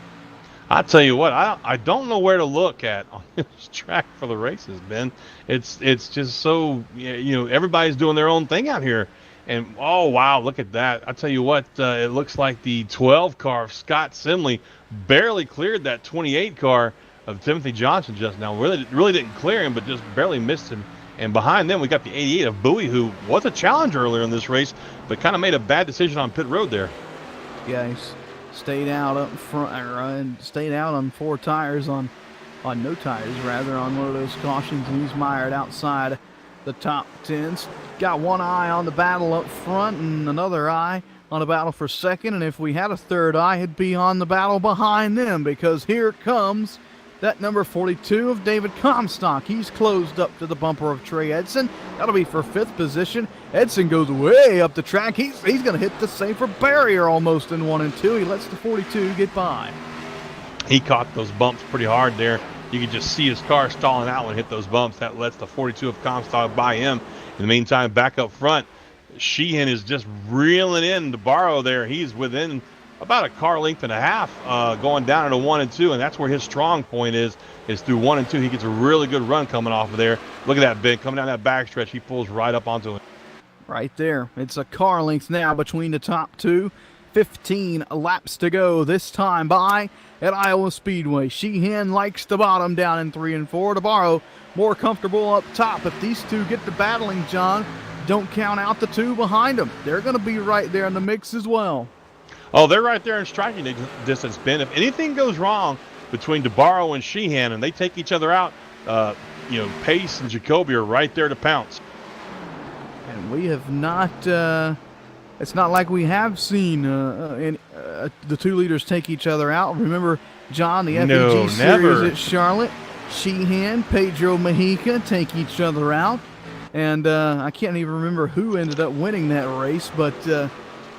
I tell you what, I don't know where to look at on this track for the races, Ben. It's just so, everybody's doing their own thing out here. And, oh, wow, look at that. I tell you what, it looks like the 12 car of Scott Simley barely cleared that 28 car of Timothy Johnson just now. Really didn't clear him, but just barely missed him. And behind them, we got the 88 of Bowie, who was a challenger earlier in this race, but kind of made a bad decision on pit road there. Yeah, he's stayed out up front, and stayed out on 4 tires, on no tires rather, on one of those cautions, and he's mired outside the top 10s. Got one eye on the battle up front and another eye on the battle for second, and if we had a third eye, it'd be on the battle behind them, because here comes that number 42 of David Comstock. He's closed up to the bumper of Trey Edson. That'll be for 5th position. Edson goes way up the track. He's going to hit the safer barrier almost in 1 and 2. He lets the 42 get by. He caught those bumps pretty hard there. You could just see his car stalling out when it hit those bumps. That lets the 42 of Comstock by him. In the meantime, back up front, Sheehan is just reeling in DeBarro there. He's within about a car length and a half going down into 1 and 2, and that's where his strong point is through 1 and 2. He gets a really good run coming off of there. Look at that, Ben. Coming down that backstretch, he pulls right up onto it. Right there. It's a car length now between the top 2. 15 laps to go this time by at Iowa Speedway. Sheehan likes the bottom down in 3 and 4. DeBarro more comfortable up top. If these two get to battling, John, don't count out the 2 behind them. They're going to be right there in the mix as well. Oh, they're right there in striking distance, Ben. If anything goes wrong between DeBarro and Sheehan and they take each other out, Pace and Jacoby are right there to pounce. And we have not, it's not like we have seen the 2 leaders take each other out. Remember, John, the FEG series at Charlotte, Sheehan, Pedro Mejica take each other out. And I can't even remember who ended up winning that race, but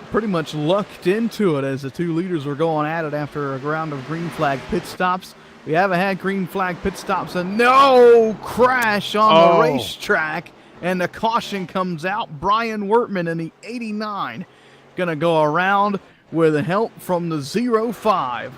pretty much lucked into it as the 2 leaders were going at it after a round of green flag pit stops. We haven't had green flag pit stops, and no crash on the racetrack, and the caution comes out. Brian Wertman in the 89 going to go around with help from the 05.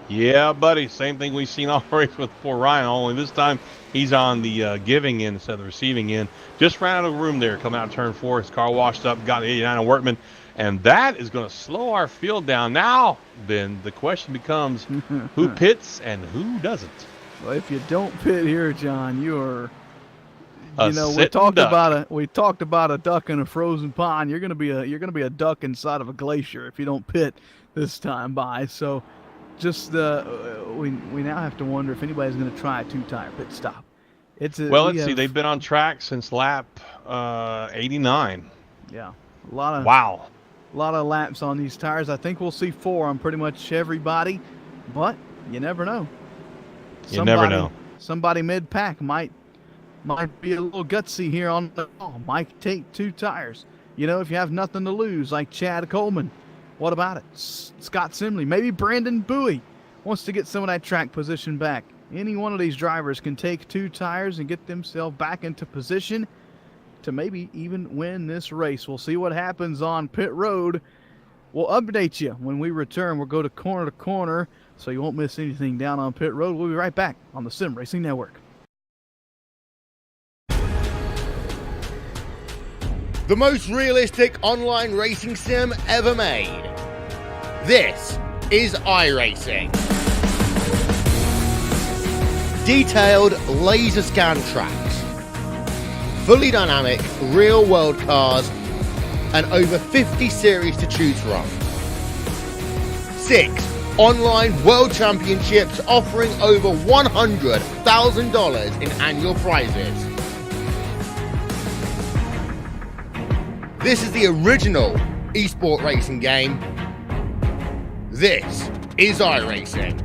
Yeah, buddy. Same thing we've seen all race with poor Ryan, only this time he's on the giving end instead of the receiving end. Just ran out of room there, coming out of turn 4. His car washed up, got the 89 of Wertman, and that is going to slow our field down. Now, Ben, the question becomes who pits and who doesn't. Well, if you don't pit here, John, you're, we talked about a duck in a frozen pond. You're going to be a duck inside of a glacier if you don't pit this time by. So, just we now have to wonder if anybody's going to try a 2-tire pit stop. Let's see. They've been on track since lap 89. Yeah, a lot of laps on these tires. I think we'll see 4 on pretty much everybody, but you never know. Somebody mid-pack might be a little gutsy here on the ball. Might take 2 tires. If you have nothing to lose, like Chad Coleman. What about it? Scott Simley, maybe Brandon Bowie wants to get some of that track position back. Any one of these drivers can take 2 tires and get themselves back into position to maybe even win this race. We'll see what happens on pit road. We'll update you when we return. We'll go to corner, so you won't miss anything down on pit road. We'll be right back on the Sim Racing Network. The most realistic online racing sim ever made. This is iRacing. Detailed laser scan tracks, fully dynamic real world cars, and over 50 series to choose from. 6 online world championships offering over $100,000 in annual prizes. This is the original esport racing game. This is iRacing.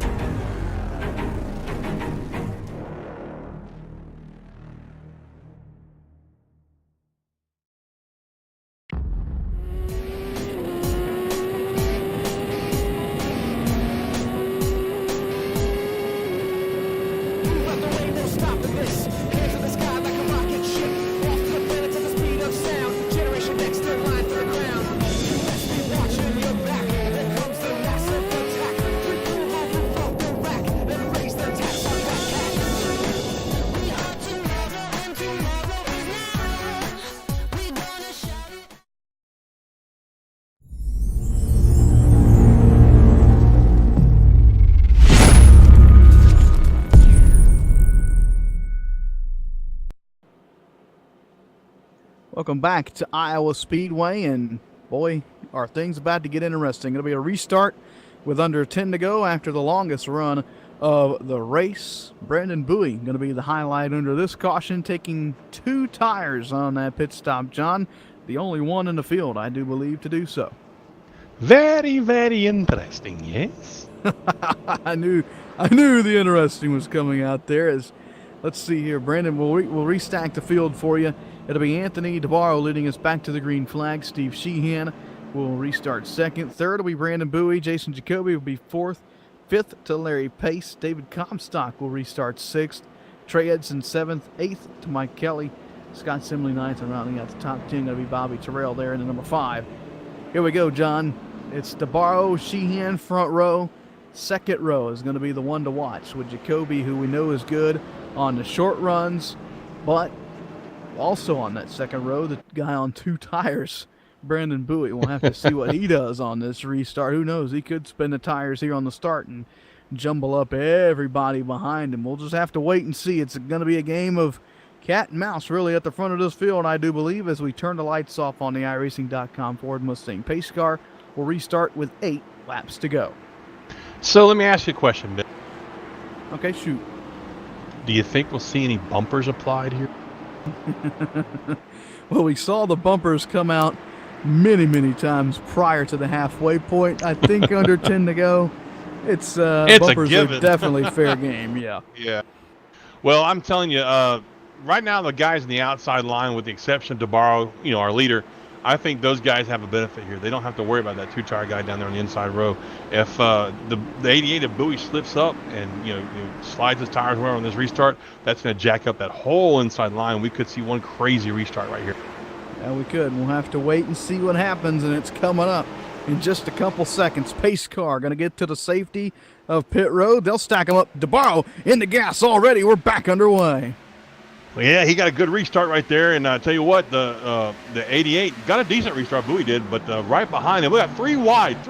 Welcome back to Iowa Speedway, and boy, are things about to get interesting. It'll be a restart with under 10 to go after the longest run of the race. Brandon Bowie going to be the highlight under this caution, taking 2 tires on that pit stop, John. The only one in the field, I do believe, to do so. Very, very interesting, yes? I knew the interesting was coming out there. As let's see here, Brandon, we'll restack the field for you. It'll be Anthony DeBarro leading us back to the green flag. Steve Sheehan will restart second. Third will be Brandon Bowie. Jason Jacoby will be fourth. Fifth to Larry Pace. David Comstock will restart sixth. Trey Edson seventh. Eighth to Mike Kelly. Scott Simley ninth, and rounding out the top 10 going to be Bobby Terrell there in the number 5. Here we go, John. It's DeBarro, Sheehan front row. Second row is going to be the one to watch with Jacoby, who we know is good on the short runs, but also on that second row, the guy on 2 tires, Brandon Bowie. We'll have to see what he does on this restart. Who knows? He could spin the tires here on the start and jumble up everybody behind him. We'll just have to wait and see. It's going to be a game of cat and mouse really at the front of this field, I do believe, as we turn the lights off on the iRacing.com Ford Mustang pace car. We'll restart with 8 laps to go. So let me ask you a question, Ben. Okay, shoot. Do you think we'll see any bumpers applied here? Well, we saw the bumpers come out many times prior to the halfway point. I think under 10 to go, it's bumpers are definitely fair game. Yeah. Yeah. Well, I'm telling you, right now the guys in the outside line, with the exception of DeBarro, our leader, I think those guys have a benefit here. They don't have to worry about that 2-tire guy down there on the inside row. If the 88 of Bowie slips up and slides his tires where on this restart, that's going to jack up that whole inside line. We could see one crazy restart right here. Yeah, we could. We'll have to wait and see what happens, and it's coming up in just a couple seconds. Pace car going to get to the safety of pit road. They'll stack them up. DeBarro in the gas already. We're back underway. Well, yeah, he got a good restart right there, and I tell you what, the 88 got a decent restart. Bowie did, but right behind him, we got 3 wide,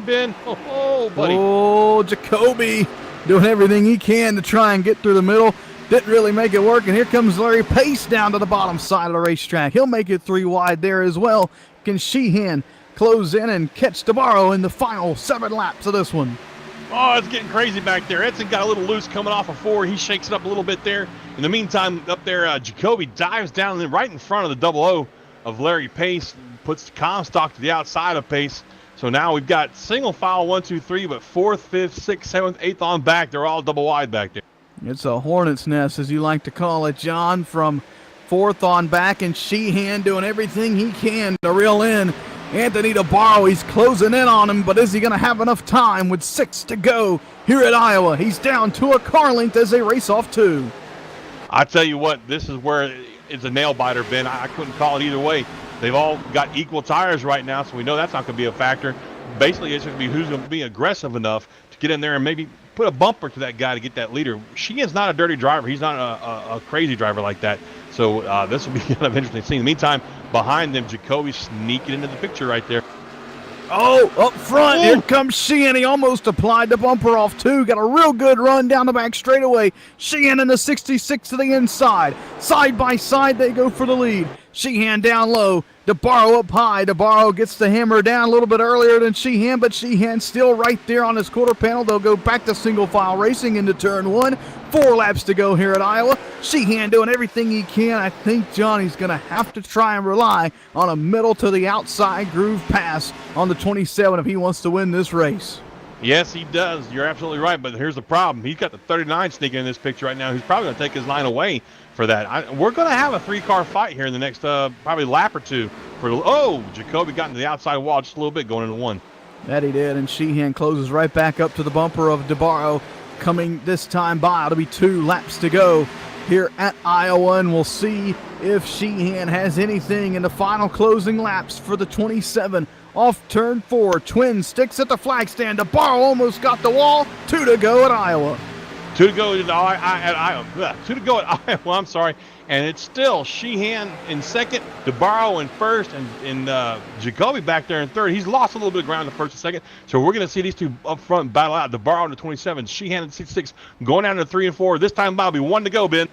Ben. Oh, buddy. Oh, Jacoby doing everything he can to try and get through the middle. Didn't really make it work, and here comes Larry Pace down to the bottom side of the racetrack. He'll make it 3 wide there as well. Can Sheehan close in and catch DeBarro in the final 7 laps of this one? Oh, it's getting crazy back there. Edson got a little loose coming off of 4. He shakes it up a little bit there. In the meantime, up there, Jacoby dives down right in front of the 00 of Larry Pace, puts Comstock to the outside of Pace. So now we've got single file 1, 2, 3, but 4th, 5th, 6th, 7th, 8th on back. They're all double wide back there. It's a hornet's nest, as you like to call it, John, from 4th on back, and Sheehan doing everything he can to reel in Anthony DeBarro. He's closing in on him, but is he going to have enough time with 6 to go here at Iowa? He's down to a car length as they race off 2. I tell you what, this is where it's a nail biter, Ben. I couldn't call it either way. They've all got equal tires right now, so we know that's not going to be a factor. Basically, it's going to be who's going to be aggressive enough to get in there and maybe put a bumper to that guy to get that leader. Sheehan's not a dirty driver. He's not a crazy driver like that. So this will be kind of interesting to see. In the meantime, behind them, Jacoby sneaking into the picture right there. Oh, up front, Ooh. here comes Sheehan. He almost applied the bumper off, too. Got a real good run down the back straightaway. Sheehan in the 66 to the inside. Side by side, they go for the lead. Sheehan down low. DeBarro up high. DeBarro gets the hammer down a little bit earlier than Sheehan, but Sheehan's still right there on his quarter panel. They'll go back to single file racing into turn 1. 4 laps to go here at Iowa. Sheehan doing everything he can. I think Johnny's going to have to try and rely on a middle to the outside groove pass on the 27 if he wants to win this race. Yes, he does. You're absolutely right. But here's the problem. He's got the 39 sneaking in this picture right now. He's probably going to take his line away for that. We're going to have a 3-car fight here in the next probably lap or two. Jacoby got into the outside wall just a little bit going into 1. That he did, and Sheehan closes right back up to the bumper of DeBarro. Coming this time by, it'll be 2 laps to go here at Iowa, and we'll see if Sheehan has anything in the final closing laps for the 27. Off turn 4, Twin sticks at the flag stand. DeBarro almost got the wall. 2 to go at Iowa. 2 to go at Iowa. 2 to go at Iowa. I'm sorry, and it's still Sheehan in second, DeBarro in first, and Jacoby back there in third. He's lost a little bit of ground in the first and second, so we're going to see these two up front battle out. DeBarro in the 27, Sheehan in the 66, going down to 3 and 4. This time, Bobby, 1 to go, Ben.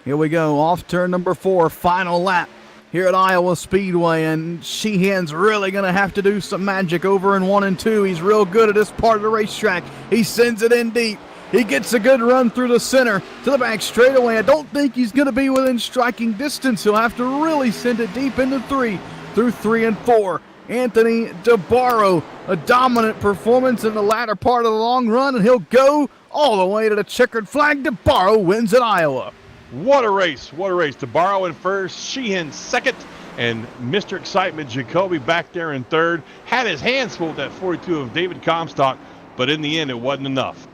Here we go, off turn number 4, final lap here at Iowa Speedway, and Sheehan's really going to have to do some magic over in 1 and 2. He's real good at this part of the racetrack. He sends it in deep. He gets a good run through the center to the back straightaway. I don't think he's going to be within striking distance. He'll have to really send it deep into 3 through 3 and 4. Anthony DeBarro, a dominant performance in the latter part of the long run, and he'll go all the way to the checkered flag. DeBarro wins at Iowa. What a race. What a race. DeBarro in first, Sheehan second, and Mr. Excitement Jacoby back there in third. Had his hands full with that 42 of David Comstock, but in the end, it wasn't enough.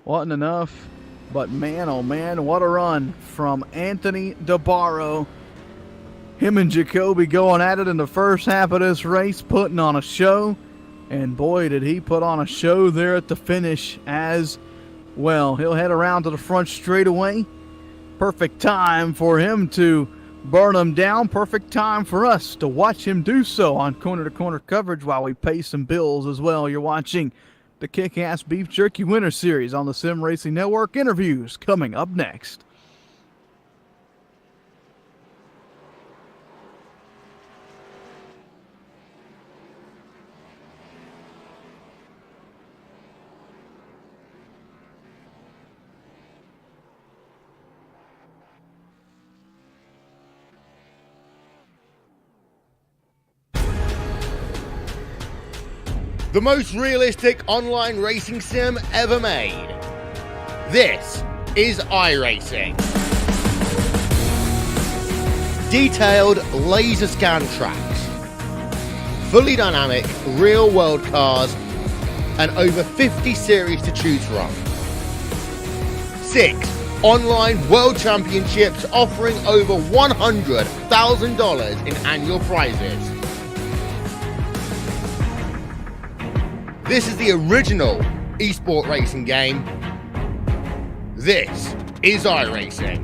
Wasn't enough, but man, oh man, what a run from Anthony DeBarro. Him and Jacoby going at it in the first half of this race, putting on a show. And boy, did he put on a show there at the finish as well. He'll head around to the front straightaway. Perfect time for him to burn him down. Perfect time for us to watch him do so on corner-to-corner coverage while we pay some bills as well. You're watching the Kickass Beef Jerky Winter Series on the Sim Racing Network. Interviews coming up next. The most realistic online racing sim ever made. This is iRacing. Detailed laser scan tracks, fully dynamic real world cars, and over 50 series to choose from. 6 online world championships offering over $100,000 in annual prizes. This is the original esport racing game. This is iRacing.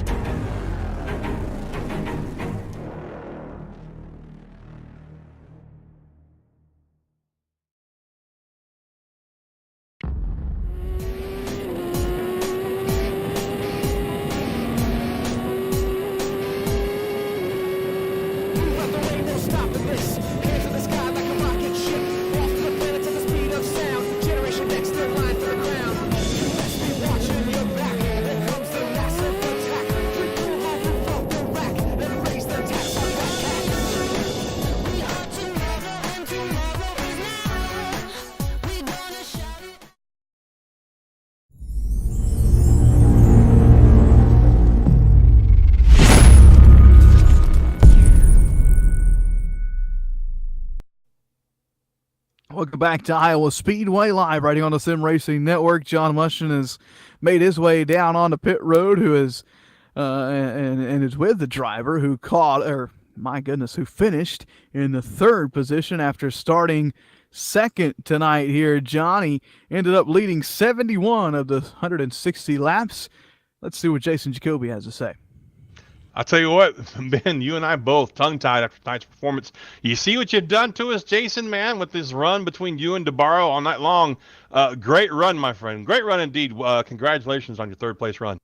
Welcome back to Iowa Speedway Live, right here on the Sim Racing Network. John Mushin has made his way down on the pit road, who is and is with the driver who who finished in the 3rd position after starting second tonight here. Johnny ended up leading 71 of the 160 laps. Let's see what Jason Jacoby has to say. I'll tell you what, Ben, you and I both tongue-tied after tonight's performance. You see what you've done to us, Jason, man, with this run between you and DeBarro all night long. Great run, my friend. Great run indeed. Congratulations on your third-place run.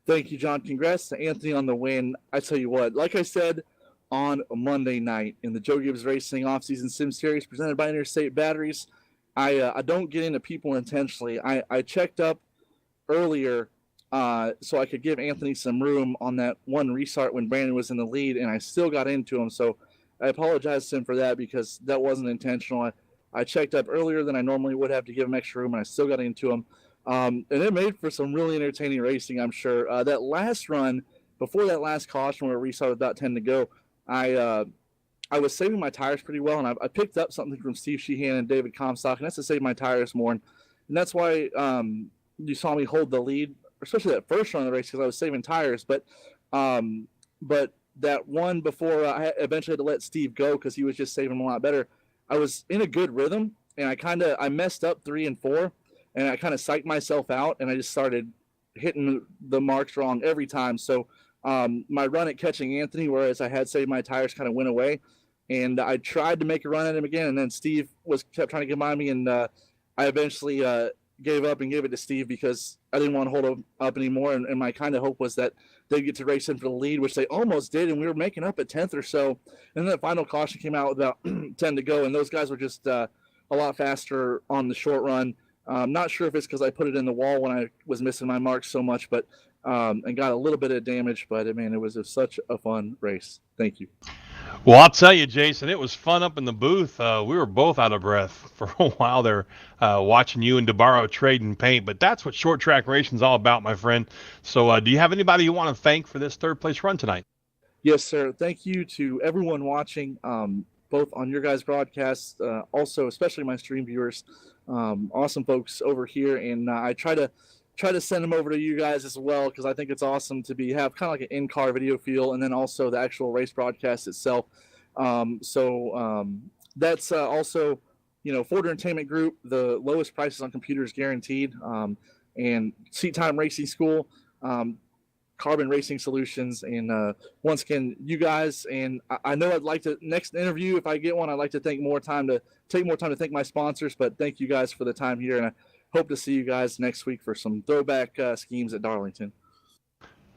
Thank you, John. Congrats to Anthony on the win. I tell you what, like I said on Monday night in the Joe Gibbs Racing Off-Season Sim Series presented by Interstate Batteries, I don't get into people intentionally. I checked up earlier so I could give Anthony some room on that one restart when Brandon was in the lead, and I still got into him. So I apologize to him for that because that wasn't intentional. I checked up earlier than I normally would have to give him extra room, and I still got into him. And it made for some really entertaining racing, I'm sure. That last run, before that last caution where we restarted with about 10 to go, I was saving my tires pretty well, and I picked up something from Steve Sheehan and David Comstock, and that's to save my tires more. And that's why you saw me hold the lead, especially that first run of the race, because I was saving tires. But that one before I eventually had to let Steve go because he was just saving them a lot better, I was in a good rhythm, and I messed up 3 and 4, and I kind of psyched myself out, and I just started hitting the marks wrong every time. So my run at catching Anthony, whereas I had saved my tires, kind of went away, and I tried to make a run at him again, and then Steve kept trying to get by me, and I eventually gave up and gave it to Steve because I didn't want to hold him up anymore. And my kind of hope was that they'd get to race in for the lead, which they almost did. And we were making up at 10th or so. And then the final caution came out with about 10 to go. And those guys were just a lot faster on the short run. I'm not sure if it's because I put it in the wall when I was missing my marks so much, but and got a little bit of damage. But, man, it was such a fun race. Thank you. Well, I'll tell you, Jason, it was fun up in the booth. We were both out of breath for a while there watching you and DeBarro trading paint, but that's what short track racing is all about, my friend. So do you have anybody you want to thank for this third-place run tonight? Yes, sir. Thank you to everyone watching, both on your guys' broadcast, also especially my stream viewers. Awesome folks over here, and I try to send them over to you guys as well because I think it's awesome to have kind of like an in-car video feel, and then also the actual race broadcast itself. That's also, Ford Entertainment Group, the lowest prices on computers guaranteed, and Seat Time Racing School, Carbon Racing Solutions, and once again, you guys. And I know I'd like to next interview, if I get one, I'd like to take more time to thank my sponsors. But thank you guys for the time here, and I hope to see you guys next week for some throwback schemes at Darlington.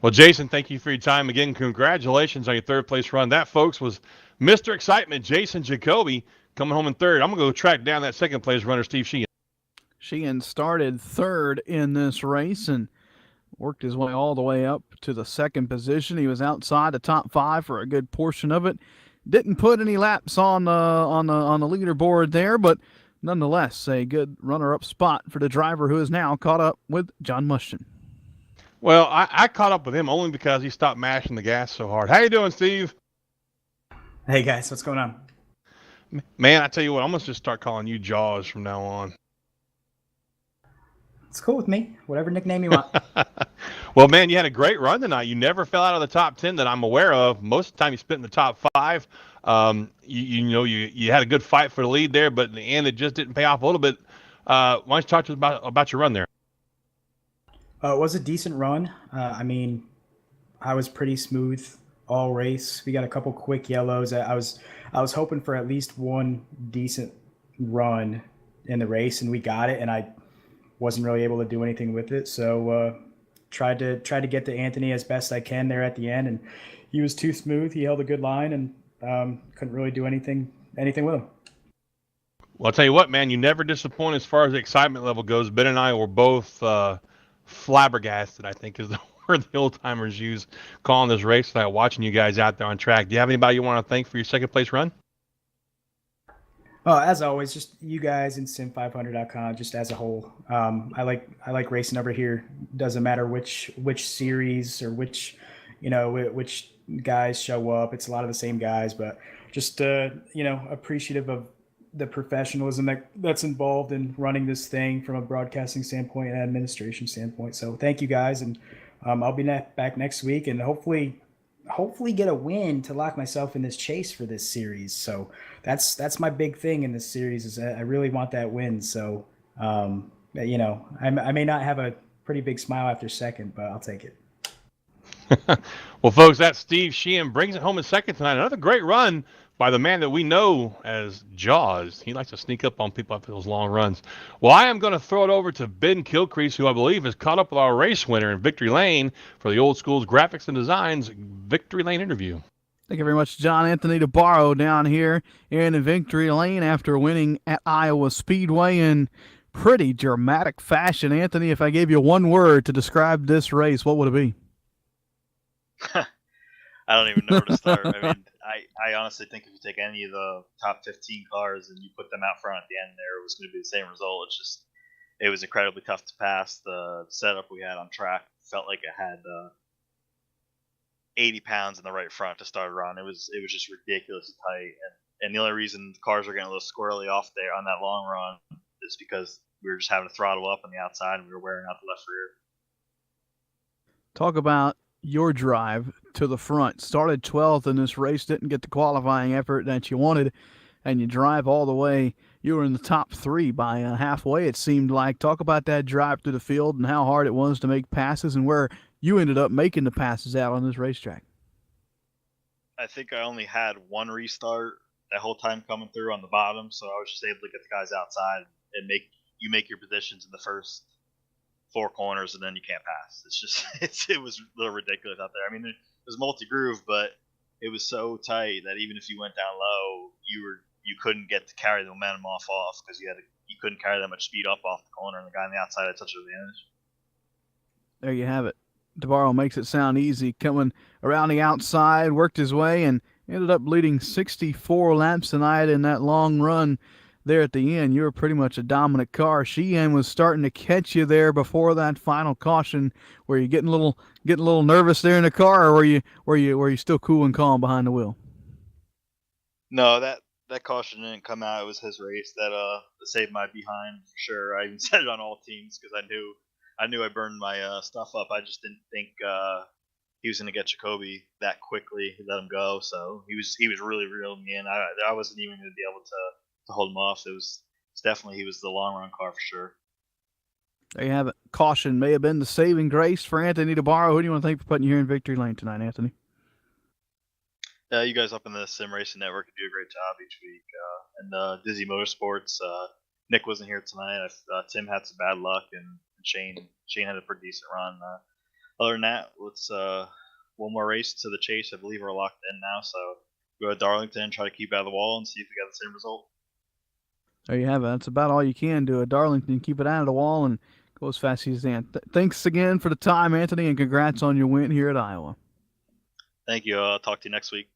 Well, Jason, thank you for your time again. Congratulations on your third-place run. That, folks, was Mr. Excitement, Jason Jacoby, coming home in third. I'm going to go track down that second-place runner, Steve Sheehan. Sheehan started third in this race and worked his way all the way up to the second position. He was outside the top 5 for a good portion of it. Didn't put any laps on the leaderboard there, but nonetheless, a good runner-up spot for the driver who is now caught up with John Mushton. Well, I caught up with him only because he stopped mashing the gas so hard. How you doing, Steve? Hey, guys. What's going on? Man, I tell you what, I'm going to just start calling you Jaws from now on. It's cool with me. Whatever nickname you want. Well, man, you had a great run tonight. You never fell out of the top 10 that I'm aware of. Most of the time you spent in the top 5. You had a good fight for the lead there, but in the end it just didn't pay off a little bit. Why don't you talk to us about your run there? It was a decent run. I was pretty smooth all race. We got a couple quick yellows. I was hoping for at least one decent run in the race, and we got it, and I wasn't really able to do anything with it. So tried to get to Anthony as best I can there at the end, and he was too smooth. He held a good line, and couldn't really do anything with him. Well, I'll tell you what, man, you never disappoint as far as the excitement level goes. Ben and I were both flabbergasted, I think is the word the old timers use, calling this race tonight, watching you guys out there on track. Do you have anybody you want to thank for your second place run? As always, just you guys and Sim500.com, just as a whole. I like racing over here. Doesn't matter which series or which guys show up. It's a lot of the same guys, but just appreciative of the professionalism that's involved in running this thing from a broadcasting standpoint and administration standpoint. So thank you guys, and I'll be back next week, and hopefully hopefully get a win to lock myself in this chase for this series. So that's my big thing in this series is I really want that win. So, you know, I may not have a pretty big smile after second, but I'll take it. Well, folks, that's Steve Sheehan brings it home in second tonight. Another great run by the man that we know as Jaws. He likes to sneak up on people after those long runs. Well, I am going to throw it over to Ben Kilcrease, who I believe has caught up with our race winner in Victory Lane for the Old School's Graphics and Designs Victory Lane interview. Thank you very much, John Anthony DeBarro, down here in Victory Lane after winning at Iowa Speedway in pretty dramatic fashion. Anthony, if I gave you one word to describe this race, what would it be? I don't even know where to start. I mean, I honestly think if you take any of the top 15 cars and you put them out front at the end there, it was going to be the same result. It was incredibly tough to pass. The setup we had on track felt like it had 80 pounds in the right front to start around. It was just ridiculously tight. And the only reason the cars were getting a little squirrely off there on that long run is because we were just having to throttle up on the outside and we were wearing out the left rear. Talk about your drive to the front. Started 12th in this race, didn't get the qualifying effort that you wanted, and you drive all the way. You were in the top 3 by halfway, it seemed like. Talk about that drive through the field and how hard it was to make passes and where you ended up making the passes out on this racetrack. I think I only had one restart that whole time coming through on the bottom, so I was just able to get the guys outside and make your positions in the first 4 corners, and then you can't pass. It's just it was a little ridiculous out there. I mean, it was multi-groove, but it was so tight that even if you went down low, you couldn't get to carry the momentum off because you couldn't carry that much speed up off the corner, and the guy on the outside had such an advantage. There you have it. DeBarro makes it sound easy, coming around the outside, worked his way, and ended up leading 64 laps tonight in that long run. There at the end, you were pretty much a dominant car. Sheehan was starting to catch you there before that final caution. Were you getting a little nervous there in the car, or were you still cool and calm behind the wheel? No, that caution didn't come out. It was his race that saved my behind for sure. I even said it on all teams because I knew I burned my stuff up. I just didn't think he was going to get Jacoby that quickly. He let him go, so he was really reeling me in. I wasn't even going to be able to hold him off. It's definitely he was the long run car for sure. There you have it. Caution may have been the saving grace for Anthony DeBarro. Who do you want to thank for putting you here in Victory Lane tonight, Anthony? You guys up in the Sim Racing Network do a great job each week. And Dizzy Motorsports, Nick wasn't here tonight. Tim had some bad luck, and Shane had a pretty decent run. Other than that, let's one more race to the chase. I believe we're locked in now, so go to Darlington and try to keep out of the wall and see if we got the same result. There you have it. That's about all you can do at Darlington. Keep it out of the wall and go as fast as you can. Thanks again for the time, Anthony, and congrats on your win here at Iowa. Thank you. I'll talk to you next week.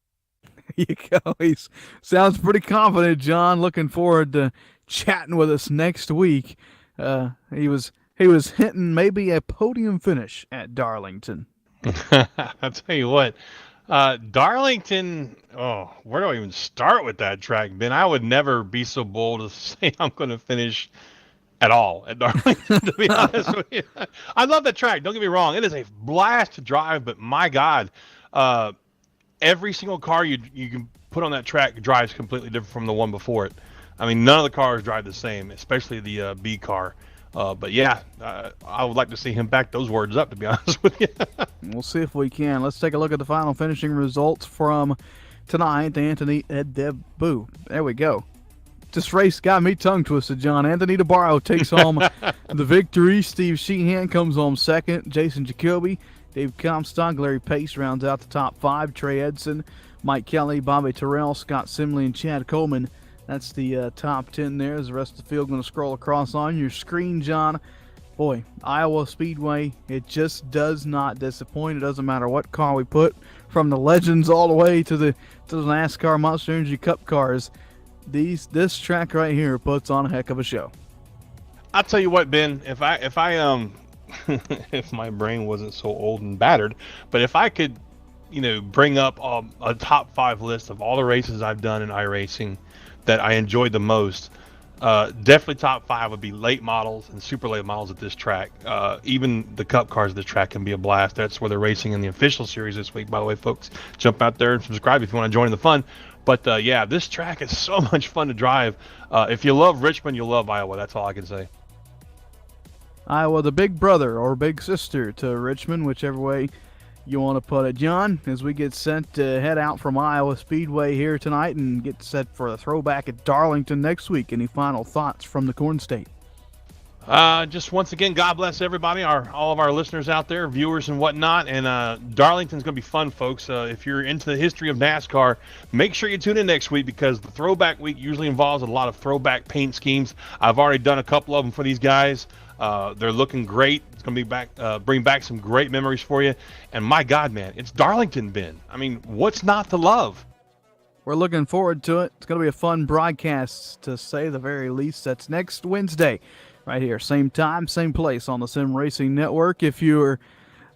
There you go. He sounds pretty confident, John. Looking forward to chatting with us next week. He was hinting maybe a podium finish at Darlington. I'll tell you what. Darlington, where do I even start with that track, Ben? I would never be so bold to say I'm going to finish at all at Darlington, to be honest with you. I love that track. Don't get me wrong. It is a blast to drive, but my God, every single car you can put on that track drives completely different from the one before it. I mean, none of the cars drive the same, especially the B car. But yeah, I would like to see him back those words up, to be honest with you. We'll see if we can. Let's take a look at the final finishing results from tonight. Anthony Debu. There we go. This race got me tongue twisted, John. Anthony DeBarro takes home the victory. Steve Sheehan comes home second. Jason Jacoby, Dave Comstock, Larry Pace rounds out the top 5. Trey Edson, Mike Kelly, Bobby Terrell, Scott Simley, and Chad Coleman. That's the top 10 there. As the rest of the field going to scroll across on your screen, John. Boy, Iowa Speedway, it just does not disappoint. It doesn't matter what car we put, from the Legends all the way to the NASCAR Monster Energy Cup cars. This track right here puts on a heck of a show. I'll tell you what, Ben. If I if my brain wasn't so old and battered, but if I could, bring up a top 5 list of all the races I've done in iRacing that I enjoyed the most, Definitely top 5 would be late models and super late models at this track. Even the cup cars at this track can be a blast. That's where they're racing in the official series this week, by the way, folks. Jump out there and subscribe if you want to join the fun. But yeah, this track is so much fun to drive. If you love Richmond, you'll love Iowa. That's all I can say. Iowa, the big brother or big sister to Richmond, whichever way you want to put it. John, as we get set to head out from Iowa Speedway here tonight and get set for the throwback at Darlington next week, any final thoughts from the Corn State? Just once again, God bless everybody, all of our listeners out there, viewers and whatnot. And Darlington's going to be fun, folks. If you're into the history of NASCAR, make sure you tune in next week because the throwback week usually involves a lot of throwback paint schemes. I've already done a couple of them for these guys. They're looking great. It's going to be bring back some great memories for you. And my God, man, it's Darlington, Ben. I mean, what's not to love? We're looking forward to it. It's going to be a fun broadcast, to say the very least. That's next Wednesday, right here, same time, same place on the Sim Racing Network. If you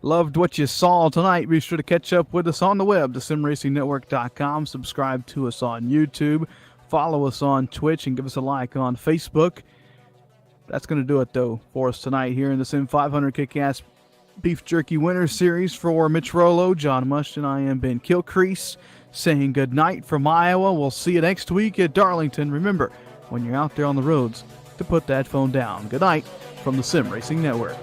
loved what you saw tonight, be sure to catch up with us on the web, thesimracingnetwork.com. Subscribe to us on YouTube. Follow us on Twitch and give us a like on Facebook. That's going to do it, though, for us tonight here in the Sim500 Kickass Beef Jerky Winter Series. For Mitch Rollo, John Mushton, I am Ben Kilcrease, saying good night from Iowa. We'll see you next week at Darlington. Remember, when you're out there on the roads, to put that phone down. Good night from the Sim Racing Network.